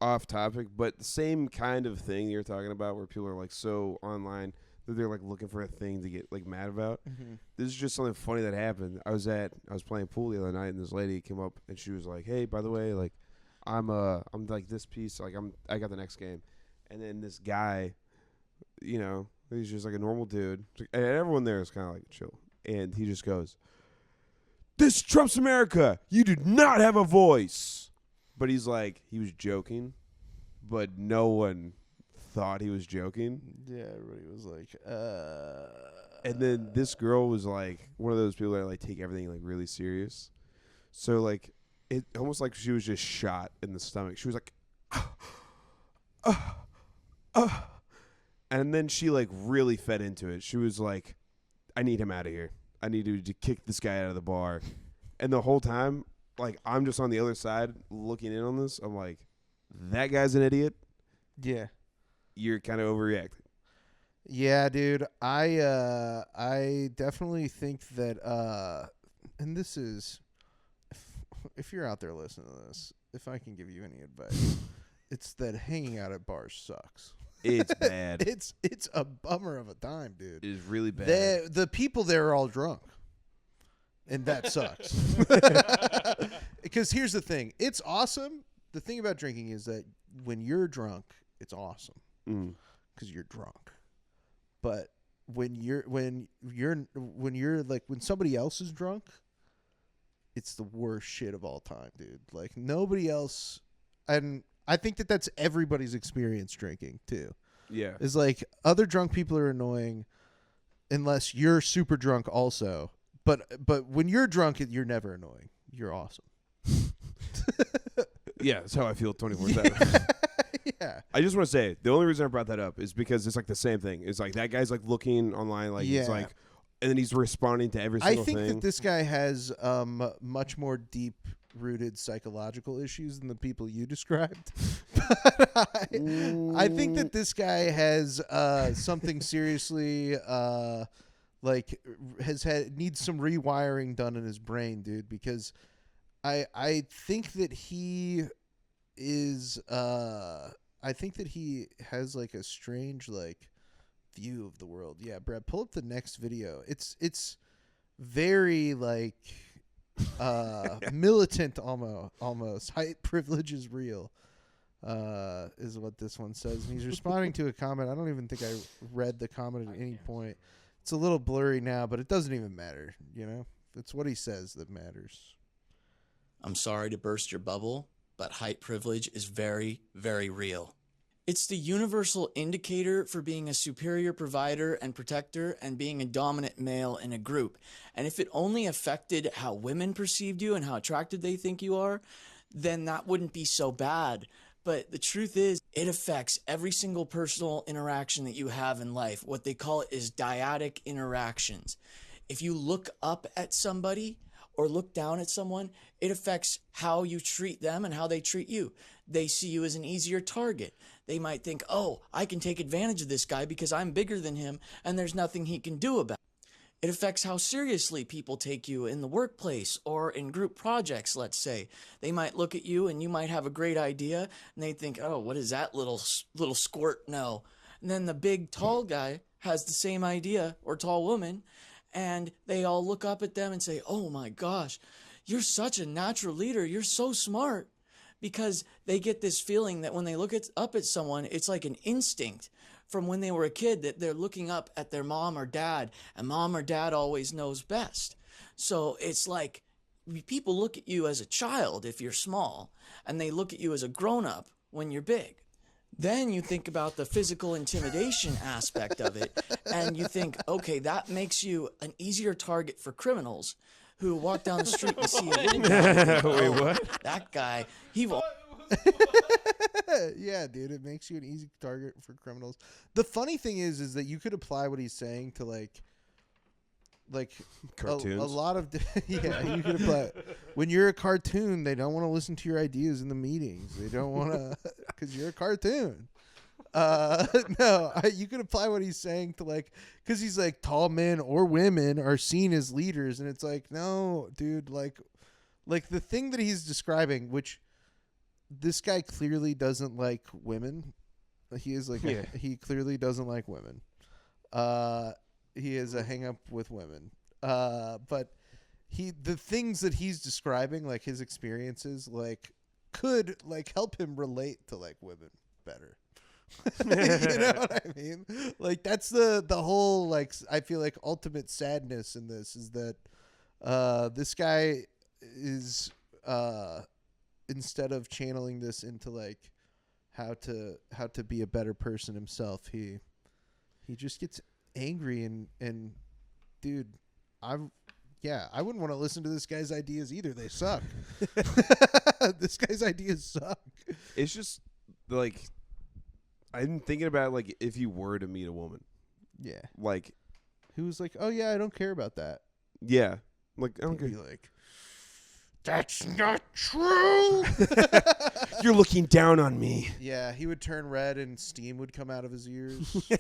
off topic, but the same kind of thing you're talking about where people are like so online that they're like looking for a thing to get like mad about. Mm-hmm. This is just something funny that happened. I was playing pool the other night, and this lady came up and she was like, "Hey, by the way, like I'm like this piece, like I got the next game." And then this guy, you know, he's just like a normal dude, and everyone there is kind of like chill, and he just goes, "This Trump's America. You do not have a voice." But he was joking, but no one thought he was joking. Yeah, everybody was like, And then this girl was like one of those people that like take everything like really serious. So like it almost like she was just shot in the stomach. She was like, and then she like really fed into it. She was like, "I need him out of here. I need to kick this guy out of the bar." And the whole time, like, I'm just on the other side looking in on this. I'm like, that guy's an idiot. Yeah. You're kind of overreacting. Yeah, dude. I definitely think that and this is if you're out there listening to this, if I can give you any advice, it's that hanging out at bars sucks. It's bad. It's a bummer of a time, dude. It is really bad. The people there are all drunk. And that sucks. Because here's the thing. It's awesome. The thing about drinking is that when you're drunk, it's awesome. Because you're drunk. But when somebody else is drunk, it's the worst shit of all time, dude. Like nobody else, and I think that that's everybody's experience drinking too. Yeah. Is like other drunk people are annoying unless you're super drunk also. But when you're drunk, you're never annoying. You're awesome. Yeah, that's how I feel 24/7. Yeah. I just want to say the only reason I brought that up is because it's like the same thing. It's like that guy's like looking online, like he's like, and then he's responding to every single thing. I think that this guy has much more deep-rooted psychological issues than the people you described. I think that this guy has something seriously needs some rewiring done in his brain, dude. Because I think that he is I think that he has like a strange like view of the world. Yeah, Brad, pull up the next video. It's very like militant almost. Height privilege is real. Is what this one says. And he's responding to a comment. I don't even think I read the comment at any point. It's a little blurry now, but it doesn't even matter, you know? It's what he says that matters. I'm sorry to burst your bubble, but height privilege is very, very real. It's the universal indicator for being a superior provider and protector and being a dominant male in a group. And if it only affected how women perceived you and how attractive they think you are, then that wouldn't be so bad. But the truth is, it affects every single personal interaction that you have in life. What they call it is dyadic interactions. If you look up at somebody or look down at someone, it affects how you treat them and how they treat you. They see you as an easier target. They might think, oh, I can take advantage of this guy because I'm bigger than him and there's nothing he can do about it. It affects how seriously people take you in the workplace or in group projects, let's say. They might look at you and you might have a great idea and they think, oh, what is that little squirt know? And then the big tall guy has the same idea, or tall woman, and they all look up at them and say, oh my gosh, you're such a natural leader. You're so smart. Because they get this feeling that when they look up at someone, it's like an instinct from when they were a kid that they're looking up at their mom or dad, and mom or dad always knows best. So it's like people look at you as a child if you're small, and they look at you as a grown-up when you're big. Then you think about the physical intimidation aspect of it, and you think, okay, that makes you an easier target for criminals who walk down the street and see a little guy. Wait, what? That guy, he won't. Yeah, dude, it makes you an easy target for criminals. The funny thing is that you could apply what he's saying to like cartoons. A lot of yeah, you could apply. When you're a cartoon, they don't want to listen to your ideas in the meetings. They don't want to because you're a cartoon. No, you could apply what he's saying to like, because he's like tall men or women are seen as leaders, and it's like, no, dude, like the thing that he's describing, which this guy clearly doesn't like women. He is like, he clearly doesn't like women. He has a hang up with women. But the things that he's describing, like his experiences, like could like help him relate to like women better. You know what I mean? Like that's the whole like I feel like ultimate sadness in this is that this guy is instead of channeling this into like how to be a better person himself, he just gets angry and dude, I wouldn't want to listen to this guy's ideas either. They suck. This guy's ideas suck. It's just like I'm thinking about like if you were to meet a woman. Yeah. Like who's like, "Oh yeah, I don't care about that." Yeah. Like I don't care. Like that's not true. You're looking down on me. Yeah, he would turn red and steam would come out of his ears.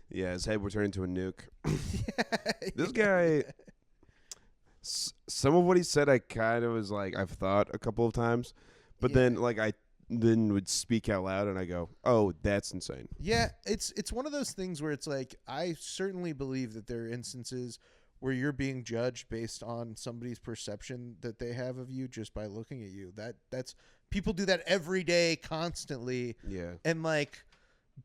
Yeah, his head would turn into a nuke. This guy, some of what he said, I kind of was like, I've thought a couple of times, but then like I then would speak out loud and I go, oh, that's insane. Yeah, it's one of those things where it's like, I certainly believe that there are instances where you're being judged based on somebody's perception that they have of you just by looking at you. That's people do that every day, constantly. Yeah. And like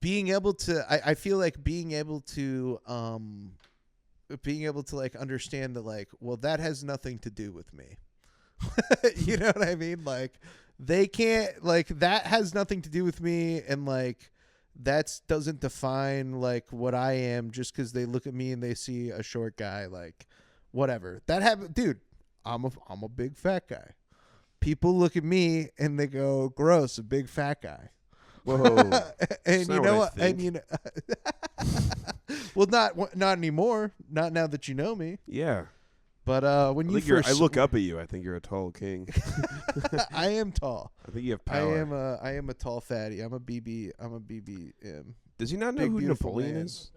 being able to, I feel like being able to like understand that like, well, that has nothing to do with me. You know what I mean? Like they can't, like that has nothing to do with me, and like that doesn't define like what I am just because they look at me and they see a short guy. Like whatever that happened, dude. I'm a big fat guy. People look at me and they go, gross, a big fat guy. Whoa. And you know what? And you know, well, not anymore. Not now that you know me. Yeah. But when you first, I look up at you. I think you're a tall king. I am tall. I think you have power. I am a tall fatty. I'm a BBM. Does he not know who Napoleon is?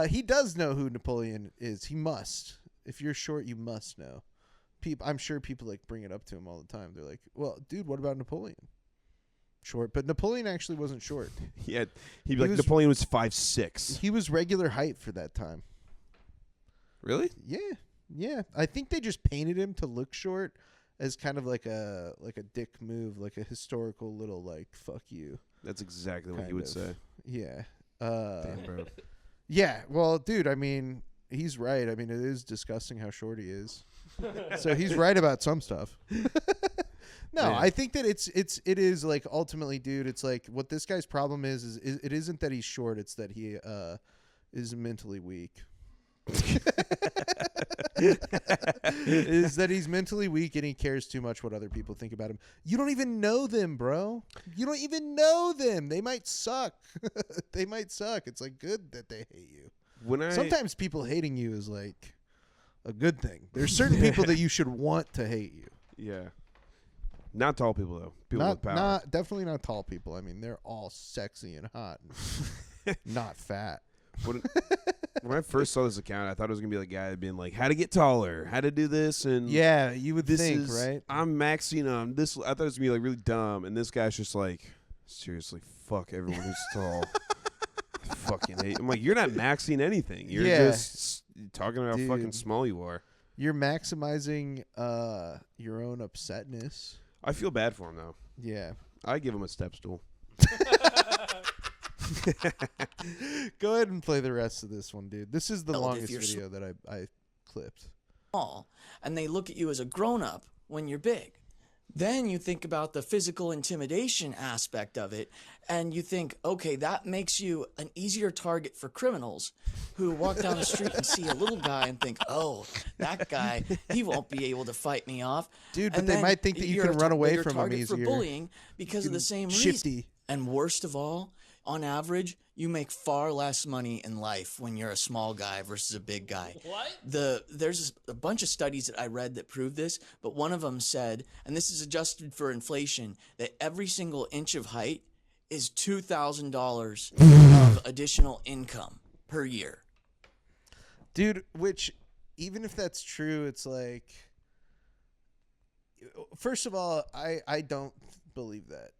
He does know who Napoleon is. He must. If you're short, you must know. I'm sure people like bring it up to him all the time. They're like, "Well, dude, what about Napoleon?" Short, but Napoleon actually wasn't short. Yeah, he'd be like, Napoleon was 5'6". He was regular height for that time. Really? Yeah. I think they just painted him to look short as kind of like a dick move, like a historical little like fuck you. That's exactly what you would say. Yeah. Damn, bro. Yeah. Well, dude, I mean, he's right. I mean, it is disgusting how short he is. So he's right about some stuff. No, yeah. I think that it is like ultimately, dude, it's like what this guy's problem is it isn't that he's short, it's that he is mentally weak. Is that he's mentally weak and he cares too much what other people think about him. You don't even know them, bro. You don't even know them. They might suck. They might suck. It's like good that they hate you. Sometimes people hating you is like a good thing. There's certain people that you should want to hate you. Yeah. Not tall people though. People with power. Definitely not tall people. I mean, they're all sexy and hot and not fat. When I first saw this account, I thought it was gonna be like a guy being like, "How to get taller, how to do this," and yeah, you would think, right? I'm maxing on this. I thought it was gonna be like really dumb, and this guy's just like, seriously, fuck everyone who's tall. I fucking hate. I'm like, you're not maxing anything. You're just talking about how fucking small you are. You're maximizing your own upsetness. I feel bad for him though. Yeah. I give him a step stool. Go ahead and play the rest of this one, dude. This is the Well, if longest you're video that I clipped. Small, and they look at you as a grown-up when you're big. Then you think about the physical intimidation aspect of it, and you think, okay, that makes you an easier target for criminals who walk down the street and see a little guy and think, oh, that guy, he won't be able to fight me off. Dude, but And they then might think that you you're can a run away bigger from him target easier. for bullying because of the same reason. Shifty. And worst of all, on average, you make far less money in life when you're a small guy versus a big guy. What? There's a bunch of studies that I read that prove this, but one of them said, and this is adjusted for inflation, that every single inch of height is $2,000 of additional income per year. Dude, which, even if that's true, it's like, first of all, I don't believe that.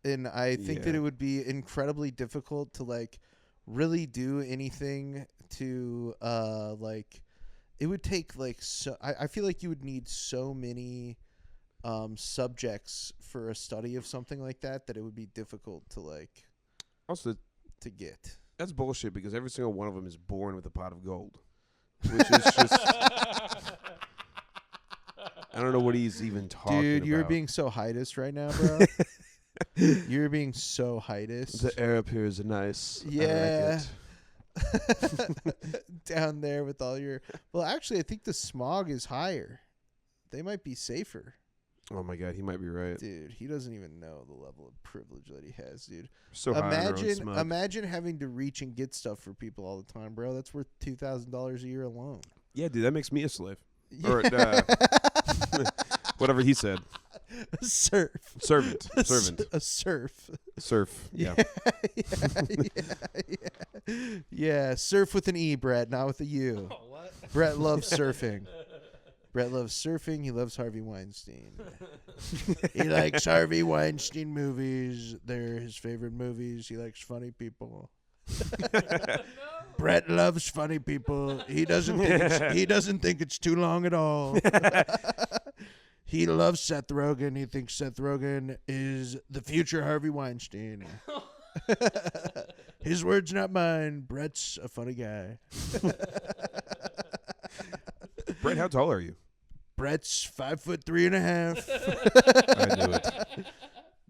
And I think that it would be incredibly difficult to, like, really do anything to, like, it would take, like, so, I feel like you would need so many subjects for a study of something like that it would be difficult to, like, Also, to get. that's bullshit because every single one of them is born with a pot of gold, which is just. I don't know what he's even talking about. Dude, you're being so heightist right now, bro. You're being so heightist. The air up here is nice. Yeah. I like it. Down there with all your... Well, actually, I think the smog is higher. They might be safer. Oh, my God. He might be right. Dude, he doesn't even know the level of privilege that he has, dude. So high on our own smoke. Imagine having to reach and get stuff for people all the time, bro. That's worth $2,000 a year alone. Yeah, dude, that makes me a slave. Yeah. Or whatever he said. A serf. Servant. A serf. Surf. Yeah. Yeah, surf with an E, Brett, not with a U. Oh, what? Brett loves surfing. Brett loves surfing. He loves Harvey Weinstein. He likes Harvey Weinstein movies. They're his favorite movies. He likes funny people. Brett loves funny people. He doesn't think it's too long at all. He loves Seth Rogen. He thinks Seth Rogen is the future Harvey Weinstein. His words, not mine. Brett's a funny guy. Brett, how tall are you? Brett's 5'3.5". I knew it.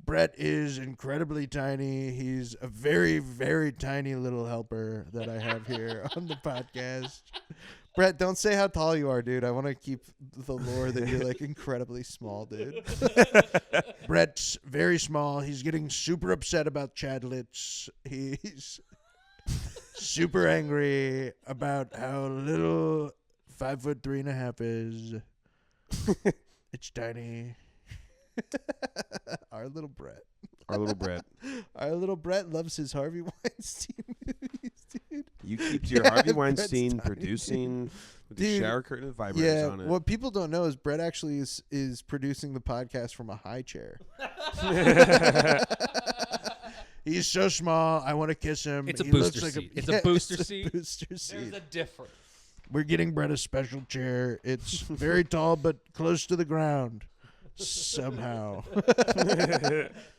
Brett is incredibly tiny. He's a very, very tiny little helper that I have here on the podcast. Brett, don't say how tall you are, dude. I want to keep the lore that you're, like, incredibly small, dude. Brett's very small. He's getting super upset about Chadlets. He's super angry about how little 5'3.5" is. It's tiny. Our little Brett. Our little Brett. Our little Brett loves his Harvey Weinstein movies, dude. You keep your Harvey Weinstein producing with the shower curtain and vibrators on it. What people don't know is Brett actually is producing the podcast from a high chair. He's so small. I want to kiss him. It's a He booster looks like seat. It's a booster seat. Booster seat. There's a difference. We're getting Brett a special chair. It's very tall but close to the ground. Somehow.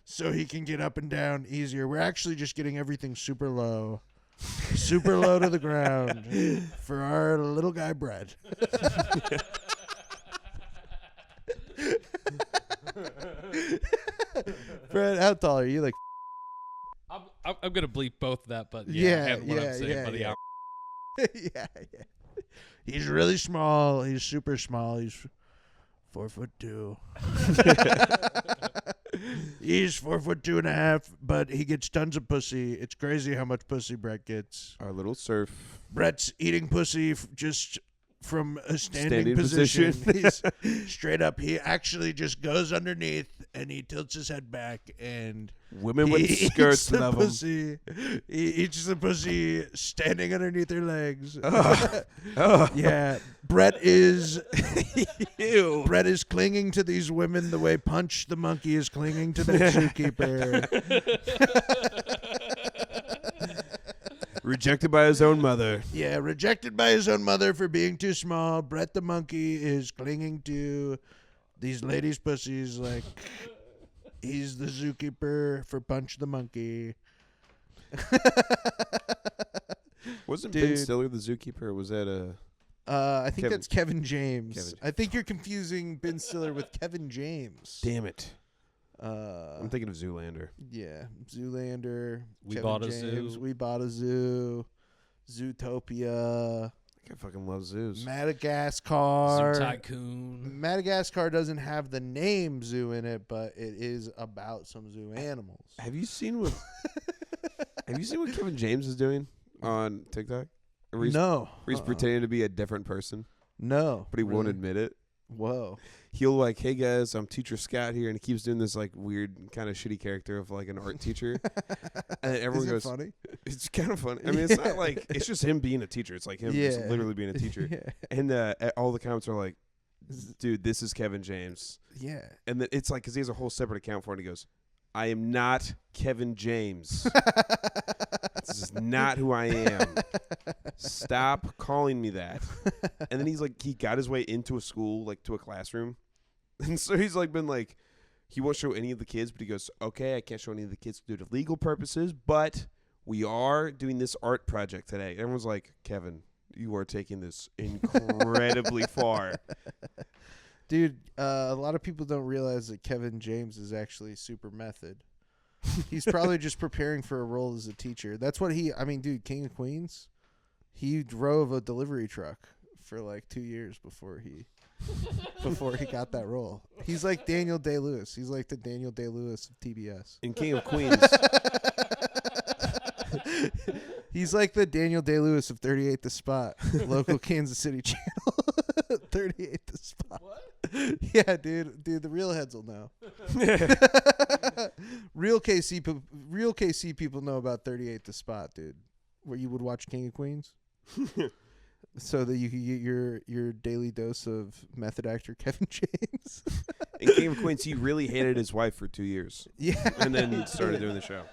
So he can get up and down easier. We're actually just getting everything super low. Super low to the ground for our little guy Brett. Brett, how tall are you? Like, I'm gonna bleep both of that, but yeah, and what I'm saying, buddy. yeah. Yeah. He's really small. He's super small. He's 4'2". He's 4'2.5", but he gets tons of pussy. It's crazy how much pussy Brett gets. Our little surf. Brett's eating pussy just from a standing position. He's straight up. He actually just goes underneath and he tilts his head back and women with skirts love him. Pussy. He eats the pussy standing underneath her legs. Yeah, Brett is Brett is clinging to these women the way Punch the monkey is clinging to that zookeeper. Rejected by his own mother. Yeah, rejected by his own mother for being too small. Brett the monkey is clinging to these ladies' pussies like he's the zookeeper for Punch the Monkey. Wasn't Dude. Ben Stiller the zookeeper? Or was that I think Kevin- that's Kevin James. Kevin- I think you're confusing Ben Stiller with Kevin James. Damn it. I'm I'm thinking of Zoolander. Yeah, Zoolander. We Kevin Bought a James, Zoo. We Bought a Zoo. Zootopia. I fucking love zoos. Madagascar. Zoo Tycoon. Madagascar doesn't have the name zoo in it, but it is about some zoo animals. Have you seen what Kevin James is doing on TikTok? Where he's- No. Where he's pretending to be a different person, No. but he won't really. admit it. Whoa. He'll like, hey guys, I'm Teacher Scott here, and he keeps doing this like weird kind of shitty character of like an art teacher. And then everyone Is it goes, funny? it's kind of funny. I mean, it's not like it's just him being a teacher. It's like him just Yeah. literally being a teacher. Yeah. And all the comments are like, dude, this is Kevin James. Yeah. And then it's like, because he has a whole separate account for it. And he goes, I am not Kevin James. This is not who I am. Stop calling me that. And then he's like, he got his way into a school, like to a classroom. And so he's like been like, he won't show any of the kids, but he goes, okay, I can't show any of the kids due to legal purposes, but we are doing this art project today. And everyone's like, Kevin, you are taking this incredibly far. Dude, a lot of people don't realize that Kevin James is actually super method. He's probably just preparing for a role as a teacher. That's what dude, King of Queens, he drove a delivery truck for like 2 years before he got that role. He's like Daniel Day-Lewis. He's like the Daniel Day-Lewis of TBS. In King of Queens. He's like the Daniel Day-Lewis of 38 The Spot, local Kansas City channel. 38 The Spot. What? Yeah, dude, the real heads will know. Real KC people know about 38 The Spot, dude. Where you would watch King of Queens. So that you could get your daily dose of method actor Kevin James. In King of Queens, he really hated his wife for 2 years. Yeah. And then he started doing the show.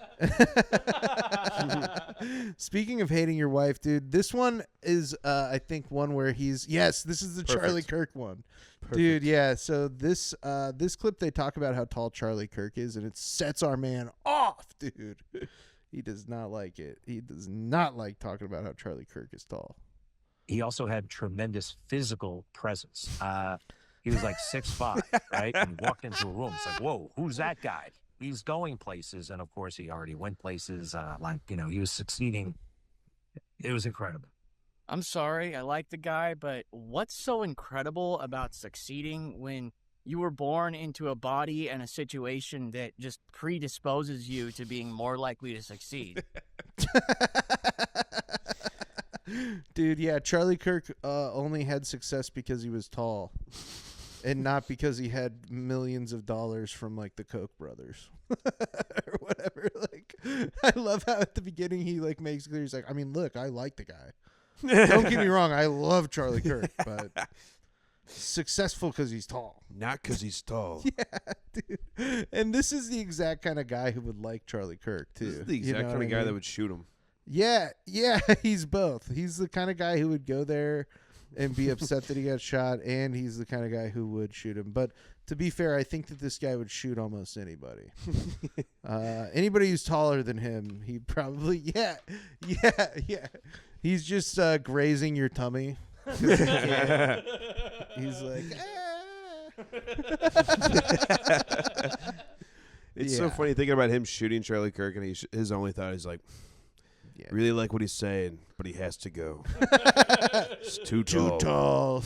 Speaking of hating your wife, dude, this one is, I think, one where this is the Perfect. Charlie Kirk one. Perfect. Dude, yeah. So this clip, they talk about how tall Charlie Kirk is, and it sets our man off, dude. He does not like it. He does not like talking about how Charlie Kirk is tall. He also had tremendous physical presence. He was like 6'5", right? And he walked into a room. It's like, whoa, who's that guy? He's going places. And, of course, he already went places. He was succeeding. It was incredible. I'm sorry, I like the guy, but what's so incredible about succeeding when you were born into a body and a situation that just predisposes you to being more likely to succeed? Dude, yeah, Charlie Kirk only had success because he was tall, and not because he had millions of dollars from like the Koch brothers or whatever. Like, I love how at the beginning he like makes clear he's like, I mean, look, I like the guy. Don't get me wrong, I love Charlie Kirk, but successful because he's tall. Not because he's tall. Yeah, dude. And this is the exact kind of guy who would like Charlie Kirk too. This is the exact kind of guy that would shoot him. Yeah, he's both. He's the kind of guy who would go there and be upset that he got shot, and he's the kind of guy who would shoot him. But to be fair, I think that this guy would shoot almost anybody. Anybody who's taller than him, he'd probably, yeah. He's just grazing your tummy. He's like, It's so funny thinking about him shooting Charlie Kirk, and his only thought is like, really like what he's saying, but he has to go. He's too tall.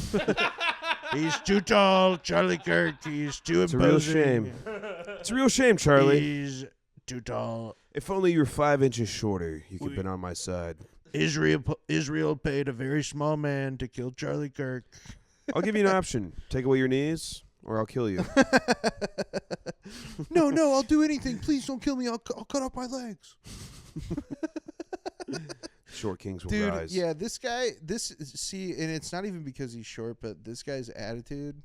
He's too tall, Charlie Kirk. He's too It's a real imposing. shame. It's a real shame, Charlie. He's too tall. If only you were 5 inches shorter, you could have been on my side. Israel paid a very small man to kill Charlie Kirk. I'll give you an option. Take away your knees, or I'll kill you. No, I'll do anything. Please don't kill me. I'll cut off my legs. Short kings will Dude, rise. yeah, this guy, and it's not even because he's short, but this guy's attitude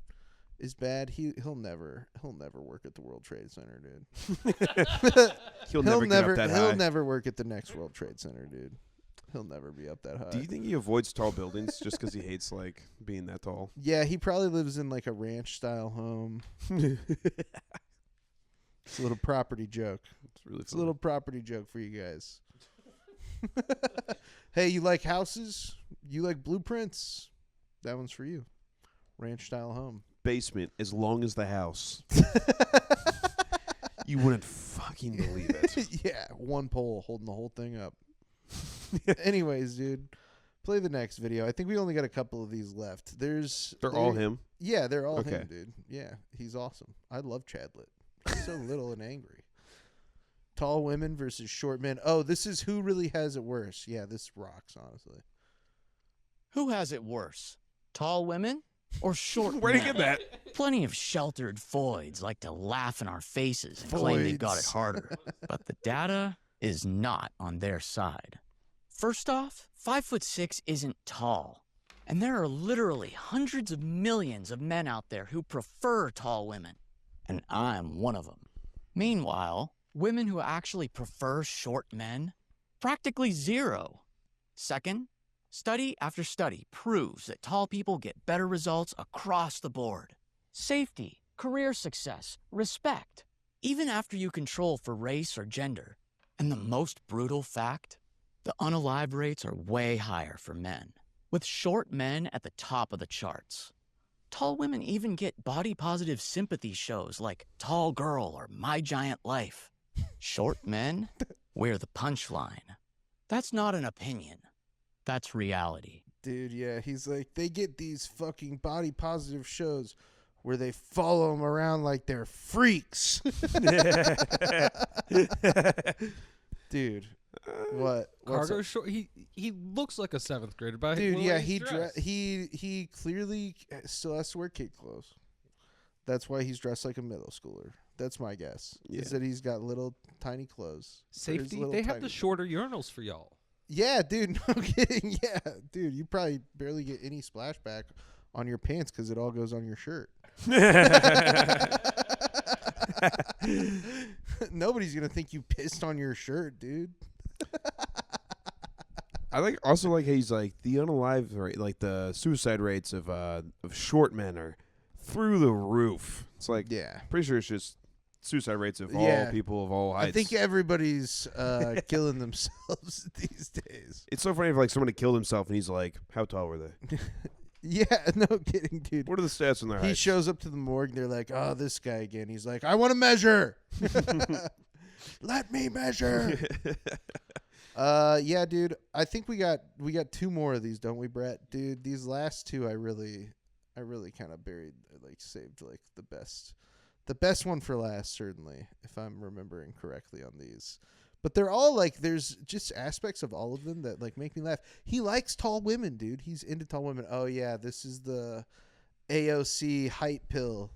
is bad. He'll never work at the World Trade Center, dude. He'll never get up that high. He'll never work at the next World Trade Center, dude. He'll never be up that high. Do you think he avoids tall buildings just because he hates like being that tall? Yeah, he probably lives in like a ranch style home. It's a little property joke. It's a little property joke for you guys. Hey, you like houses? You like blueprints? That one's for you. Ranch style home. Basement as long as the house. You wouldn't fucking believe it. Yeah, one pole holding the whole thing up. Anyways, dude, play the next video. I think we only got a couple of these left. They're all him? Yeah, they're all Okay. him, dude. Yeah, he's awesome. I love Chadlet. He's so little and angry. Tall women versus short men. Oh, this is who really has it worse. Yeah, this rocks, honestly. Who has it worse? Tall women or short Where'd you men? get that? Plenty of sheltered foids like to laugh in our faces and claim they've got it harder. But the data is not on their side. First off, 5'6" isn't tall. And there are literally hundreds of millions of men out there who prefer tall women. And I'm one of them. Meanwhile, women who actually prefer short men, practically zero. Second, study after study proves that tall people get better results across the board. Safety, career success, respect, even after you control for race or gender. And the most brutal fact, the unalive rates are way higher for men, with short men at the top of the charts. Tall women even get body-positive sympathy shows like Tall Girl or My Giant Life. Short men wear the punchline. That's not an opinion. That's reality. Dude, yeah, he's like, they get these fucking body positive shows where they follow him around like they're freaks. Dude, what? Cargo short. He looks like a 7th grader, but Dude, well, yeah, he's he clearly still has to wear kid clothes. That's why he's dressed like a middle schooler. That's my guess. Yeah. Is that he's got little tiny clothes. Safety. They have the shorter urinals for y'all. Yeah, dude, no kidding. Yeah, dude, you probably barely get any splashback on your pants because it all goes on your shirt. Nobody's gonna think you pissed on your shirt, dude. I also like how he's like the unalive rate, like the suicide rates of short men are through the roof. It's like, yeah, pretty sure it's just suicide rates of all people of all heights. I think everybody's killing themselves these days. It's so funny if like someone killed himself and he's like, how tall were they? Yeah, no kidding, dude. What are the stats on their height? He shows up to the morgue and they're like, oh, this guy again. He's like, I want to measure. Let me measure. Yeah, dude. I think we got 2 more of these, don't we, Brett? Dude, these last 2 I really kind of buried, like saved like the best one for last, certainly, if I'm remembering correctly on these. But they're all like, there's just aspects of all of them that like make me laugh. He likes tall women, dude. He's into tall women. Oh yeah, this is the AOC height pill.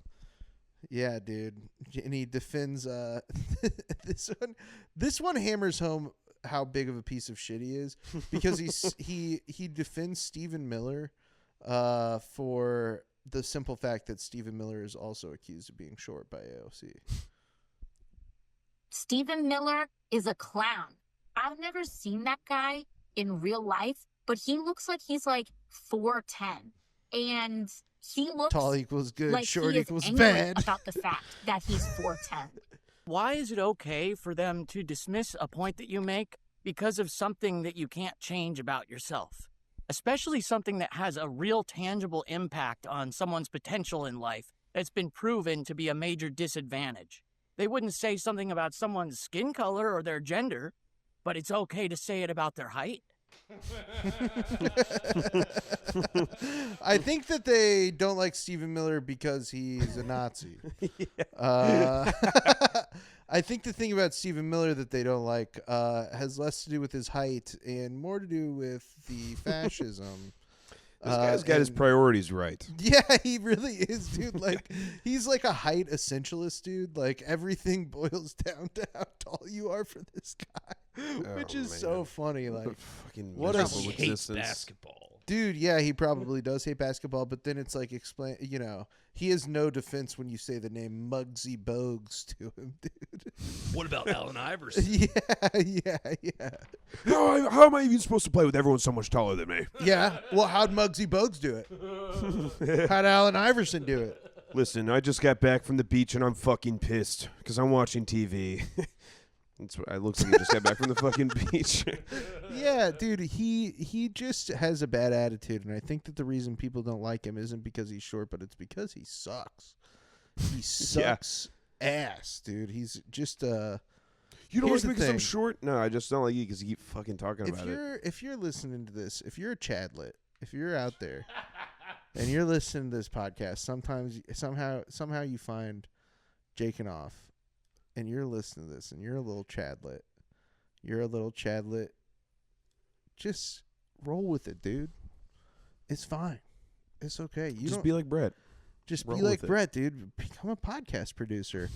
Yeah, dude. And he defends this one hammers home how big of a piece of shit he is, because he defends Stephen Miller for the simple fact that Stephen Miller is also accused of being short by AOC. Stephen Miller is a clown. I've never seen that guy in real life, but he looks like he's like 4'10", and he looks tall equals good, like short he is equals angry bad. about the fact that he's 4'10". Why is it okay for them to dismiss a point that you make because of something that you can't change about yourself? Especially something that has a real tangible impact on someone's potential in life that's been proven to be a major disadvantage. They wouldn't say something about someone's skin color or their gender, but it's okay to say it about their height. I think that they don't like Stephen Miller because he's a Nazi. I think the thing about Stephen Miller that they don't like has less to do with his height and more to do with the fascism. This guy's got his priorities right. Yeah, he really is, dude. Like, he's like a height essentialist, dude. Like, everything boils down to how tall you are for this guy, which is so funny. Like, what a what a miserable existence. Basketball. Dude, yeah, he probably does hate basketball, but then it's like explain. He has no defense when you say the name Muggsy Bogues to him, dude. What about Allen Iverson? Yeah. How am I even supposed to play with everyone so much taller than me? Yeah. Well, how'd Muggsy Bogues do it? How'd Allen Iverson do it? Listen, I just got back from the beach and I'm fucking pissed because I'm watching TV. That's what I looks like. He just got back from the fucking beach. Yeah, dude, he just has a bad attitude, and I think that the reason people don't like him isn't because he's short, but it's because he sucks. He sucks ass, dude. He's just You don't like me because I'm short? No, I just don't like you because you keep fucking talking about it. If you're listening to this, if you're a Chadlet, if you're out there and you're listening to this podcast, somehow you find Jake and Off, and you're listening to this, and you're a little Chadlet. Just roll with it, dude. It's fine. It's okay. Just be like Brett. Just be like Brett, dude. Become a podcast producer.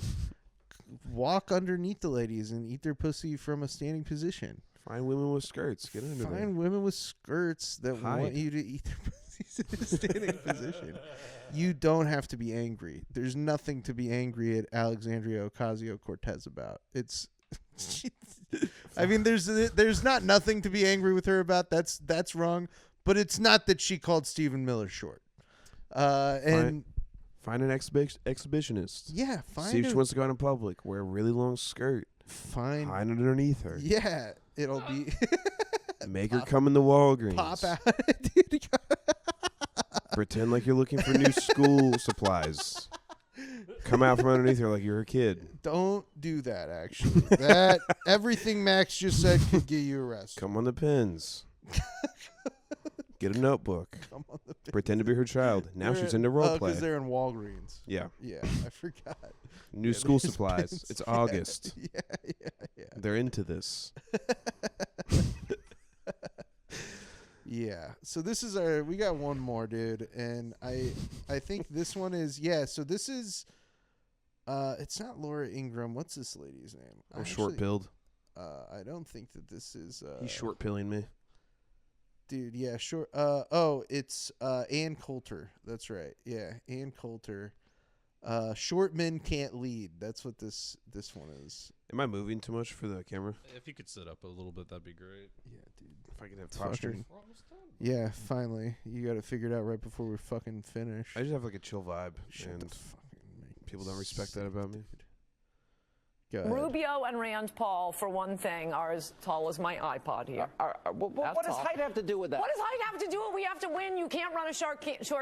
Walk underneath the ladies and eat their pussy from a standing position. Find women with skirts. Get into them. Find women with skirts that want you to eat their pussies in a standing position. You don't have to be angry. There's nothing to be angry at Alexandria Ocasio-Cortez about. It's I mean, there's not nothing to be angry with her about. That's wrong. But it's not that she called Stephen Miller short. And find an exhibitionist. Yeah, see if she wants to go out in public. Wear a really long skirt. Find underneath her. Yeah, it'll be. Make her come in the Walgreens. Pop out. Pretend like you're looking for new school supplies. Come out from underneath her like you're a kid. Don't do that, actually. That everything Max just said could get you arrested. Come on the pins. Get a notebook. Come on the pins. Pretend to be her child. Now she's into role play. Because they're in Walgreens. Yeah. Yeah, I forgot. New school supplies. Pins. It's August. Yeah. They're into this. Yeah. So this is we got one more, dude, and I think this one is so this is it's not Laura Ingraham. What's this lady's name? I'm short-pilled. I don't think that this is He's short-pilling me. Dude, yeah, sure. It's Ann Coulter. That's right. Yeah, Ann Coulter. Short men can't lead. That's what this one is. Am I moving too much for the camera? If you could sit up a little bit, that'd be great. Yeah, dude. If I could have posture. We're almost done. Yeah, finally. You got to figure it out right before we fucking finish. I just have like a chill vibe, Shut the and fucking people don't respect that about me. Go ahead. Rubio and Rand Paul, for one thing, are as tall as my iPod here. What does height have to do with that? What does height have to do with it? We have to win. You can't run a short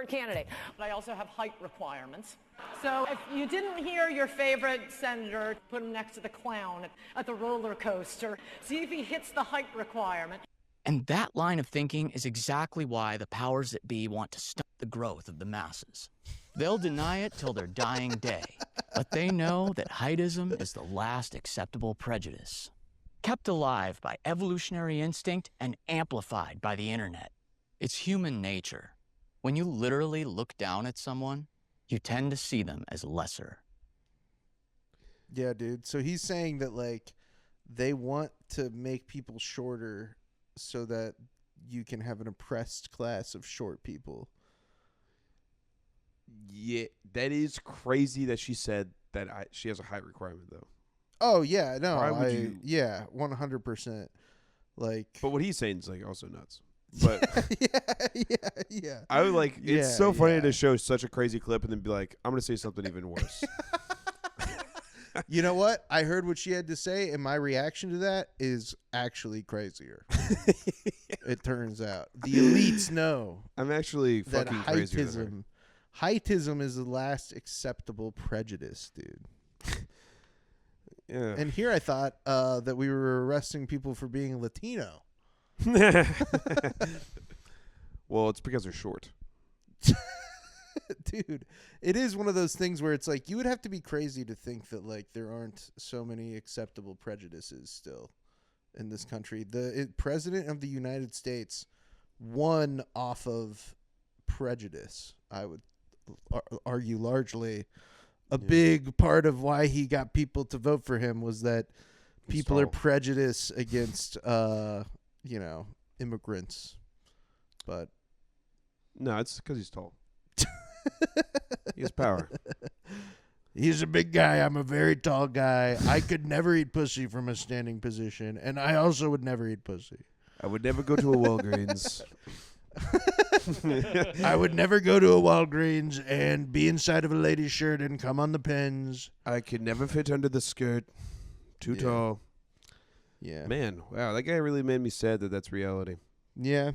candidate. But I also have height requirements. So if you didn't hear your favorite senator, put him next to the clown at the roller coaster. See if he hits the height requirement. And that line of thinking is exactly why the powers that be want to stunt the growth of the masses. They'll deny it till their dying day, but they know that heightism is the last acceptable prejudice, kept alive by evolutionary instinct and amplified by the internet. It's human nature. When you literally look down at someone, you tend to see them as lesser. Yeah, dude. So he's saying that, like, they want to make people shorter so that you can have an oppressed class of short people. Yeah, that is crazy that she said that she has a height requirement, though. Oh, yeah. No, Why would you? Yeah, 100%. Like, but what he's saying is, like, also nuts. But yeah. I would like, it's so funny to show such a crazy clip and then be like, I'm going to say something even worse. You know what? I heard what she had to say, and my reaction to that is actually crazier. It turns out. The elites know. I'm actually fucking crazier than her. Heightism is the last acceptable prejudice, dude. Yeah. And here I thought that we were arresting people for being Latino. Well, it's because they're short. Dude, it is one of those things where it's like you would have to be crazy to think that like there aren't so many acceptable prejudices still in this country. The president of the United States won off of prejudice. I would argue largely a big part of why he got people to vote for him was that people are prejudiced against immigrants. But No, it's because he's tall. He has power. He's a big guy. I'm a very tall guy. I could never eat pussy from a standing position, and I also would never eat pussy. I would never go to a Walgreens. I would never go to a Walgreens and be inside of a lady's shirt and come on the pins. I could never fit under the skirt. Too tall. Yeah. Man, wow, that guy really made me sad that that's reality. Yeah.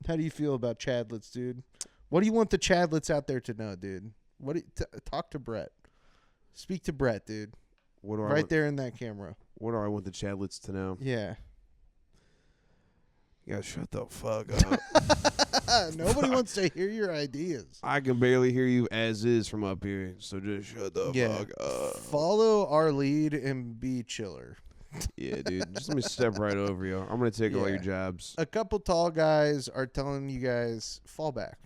How do you feel about Chadlets, dude? What do you want the Chadlets out there to know, dude? What do talk to Brett. Speak to Brett, dude. What do I right want, there in that camera. What do I want the Chadlets to know? Yeah. You gotta shut the fuck up. Nobody wants to hear your ideas. I can barely hear you as is from up here, so just shut the fuck up. Follow our lead and be chiller. Yeah, dude. Just let me step right over you. I'm going to take all your jobs. A couple tall guys are telling you guys, fall back.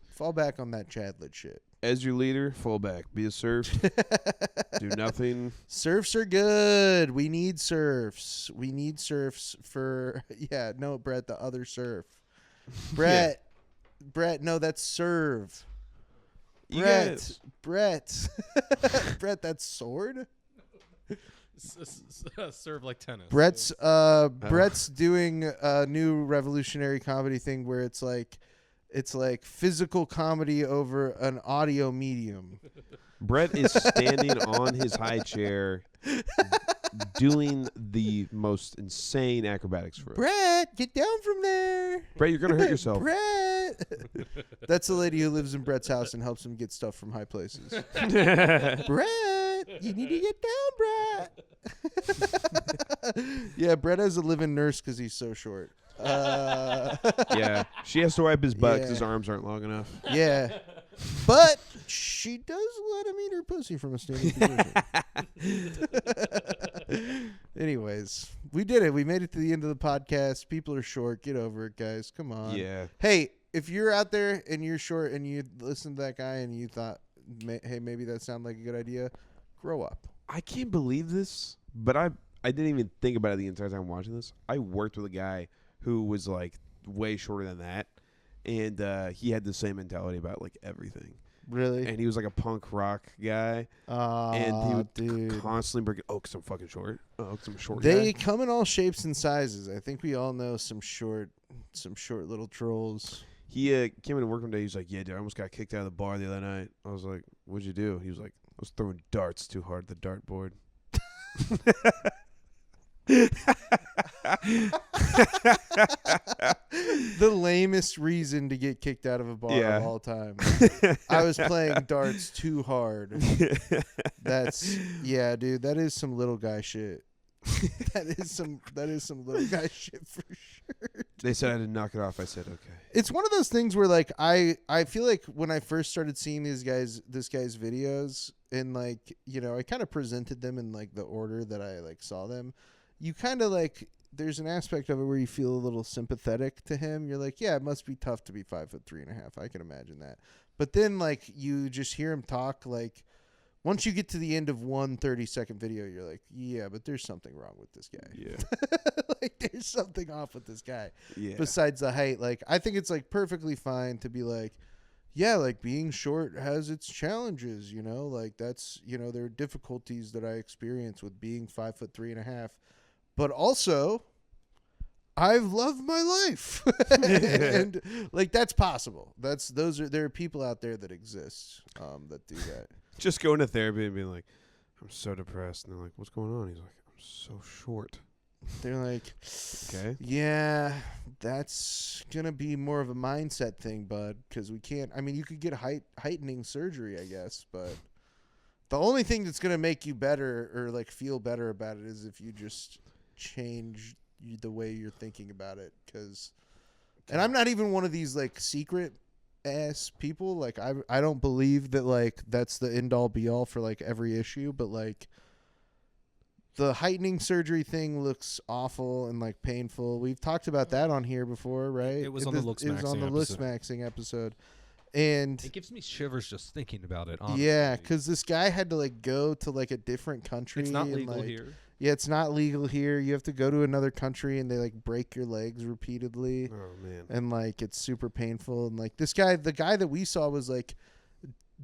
Fall back on that Chadlet shit. As your leader, fall back. Be a serf. Do nothing. Surfs are good. We need surfs. We need surfs for, Brett, the other surf. Brett, no, that's serve. Brett, Brett, that's sword? Serve like tennis. Brett's doing a new revolutionary comedy thing where it's like physical comedy over an audio medium. Brett is standing on his high chair doing the most insane acrobatics for us. Brett, get down from there. Brett, you're going to hurt yourself. Brett. That's the lady who lives in Brett's house and helps him get stuff from high places. Brett, you need to get down, Brett. Yeah, Brett has a live-in nurse because he's so short. Yeah, she has to wipe his butt because his arms aren't long enough. Yeah, but she does let him eat her pussy from a standing position. Anyways, we did it. We made it to the end of the podcast. People are short. Get over it, guys. Come on. Yeah. Hey, if you're out there and you're short and you listen to that guy and you thought, hey, maybe that sounded like a good idea, grow up. I can't believe this, but I didn't even think about it the entire time watching this. I worked with a guy who was like way shorter than that, and he had the same mentality about like everything. Really? And he was like a punk rock guy, and he would constantly bring it. Oh, because I'm fucking short. Oh, because I'm a short. They guy. come in all shapes and sizes. I think we all know some short little trolls. He came into work one day. He was like, "Yeah, dude, I almost got kicked out of the bar the other night." I was like, "What'd you do?" He was like, "I was throwing darts too hard at the dartboard." The lamest reason to get kicked out of a bar of all time. I was playing darts too hard. Dude, that is some little guy shit. That is some little guy shit for sure. They said I had to knock it off. I said okay. It's one of those things where like I feel like when I first started seeing this guy's videos and like, you know, I kind of presented them in like the order that I like saw them. You kind of like, there's an aspect of it where you feel a little sympathetic to him. You're like, yeah, it must be tough to be 5'3.5". I can imagine that. But then like you just hear him talk, like once you get to the end of one 30-second video, you're like, yeah, but there's something wrong with this guy. Yeah. Like there's something off with this guy. Yeah. Besides the height. Like I think it's like perfectly fine to be like, yeah, like being short has its challenges, you know, like that's, you know, there are difficulties that I experience with being 5'3.5". But also, I've loved my life, and like that's possible. There are people out there that exist that do that. Just going to therapy and being like, I'm so depressed, and they're like, what's going on? He's like, I'm so short. They're like, okay, yeah, that's gonna be more of a mindset thing, bud. Because we can't. I mean, you could get heightening surgery, I guess, but the only thing that's gonna make you better or like feel better about it is if you just change the way you're thinking about it. And I'm not even one of these like secret ass people. Like I don't believe that like that's the end all be all for like every issue, but like the heightening surgery thing looks awful and like painful. We've talked about that on here before, right? It was on the Looks Maxxing episode. And it gives me shivers just thinking about it, honestly. Yeah, because this guy had to like go to like a different country. It's not legal like, here. Yeah, it's not legal here. You have to go to another country and they like break your legs repeatedly. Oh man. And like it's super painful. And like this guy, the guy that we saw was like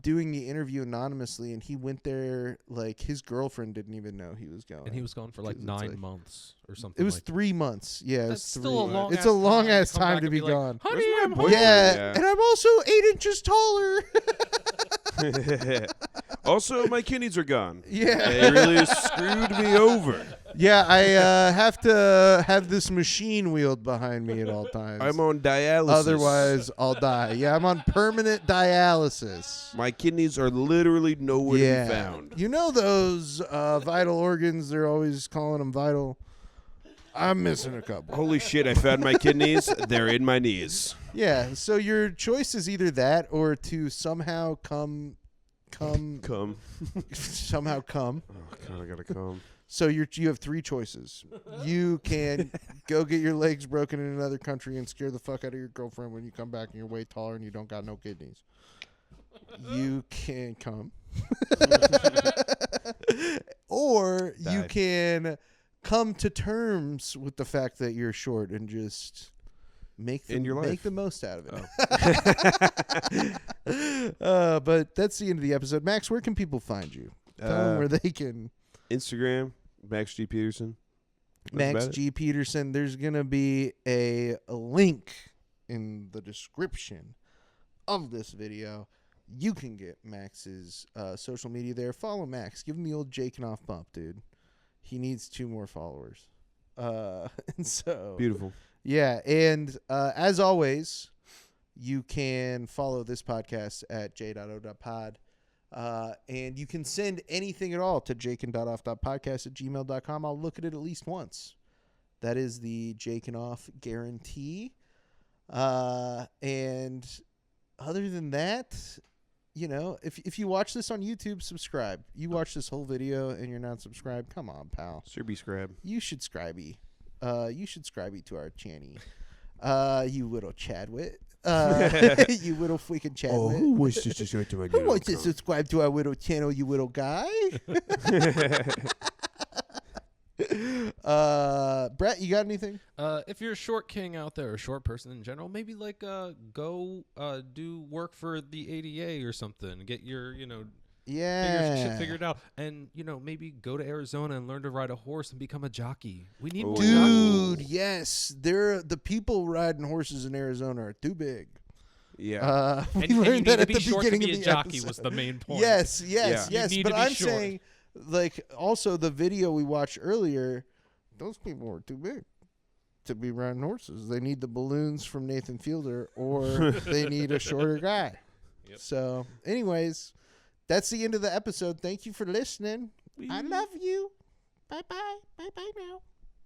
doing the interview anonymously, and he went there like his girlfriend didn't even know he was going. And he was gone for like 9 months or something. It was like 3 months. Yeah, That's it was still a three. long It's a long ass time to be like, gone. Honey, I'm home. Yeah, and I'm also 8 inches taller. Also, my kidneys are gone. Yeah. They really screwed me over. Yeah, I have to have this machine wheeled behind me at all times. I'm on dialysis. Otherwise, I'll die. Yeah, I'm on permanent dialysis. My kidneys are literally nowhere to be found. You know those vital organs, they're always calling them vital. I'm missing a couple. Holy shit, I found my kidneys. They're in my knees. Yeah, so your choice is either that or to somehow come. Somehow come. Oh, God, I gotta come. So you have 3 choices. You can go get your legs broken in another country and scare the fuck out of your girlfriend when you come back and you're way taller and you don't got no kidneys. You can come. Or you Die. can come to terms with the fact that you're short and just make the most out of it. But that's the end of the episode. Max, where can people find you? Tell them where they can. Instagram, Max G. Peterson. Max G. Peterson. There's going to be a link in the description of this video. You can get Max's social media there. Follow Max. Give him the old Jaking Off bump, dude. He needs 2 more followers. And so Beautiful. Yeah, and as always, you can follow this podcast at j.o.pod. And you can send anything at all to jakeand.off.podcast@gmail.com. I'll look at it at least once. That is the Jake and Off guarantee. And other than that, you know, if you watch this on YouTube, subscribe. You watch this whole video and you're not subscribed, come on, pal. Sure be scribe. You should scribey. You should scribey to our channy. You little Chadwit. You little freaking Chadwit. Oh, who wants to subscribe to my channel? Who wants to subscribe to our little channel, you little guy? Brett, you got anything? If you're a short king out there, or a short person in general, maybe like go do work for the ADA or something. Get your shit figured out, and maybe go to Arizona and learn to ride a horse and become a jockey. We need more jockeys. Dude, yes, the people riding horses in Arizona are too big. Yeah, we and learned that at the short beginning to be of a the jockey episode. was the main point. Yes. You But I'm saying, like, also the video we watched earlier, those people are too big to be riding horses. They need the balloons from Nathan Fielder, or they need a shorter guy. Yep. So, anyways, that's the end of the episode. Thank you for listening. I love you. Bye-bye. Bye-bye now.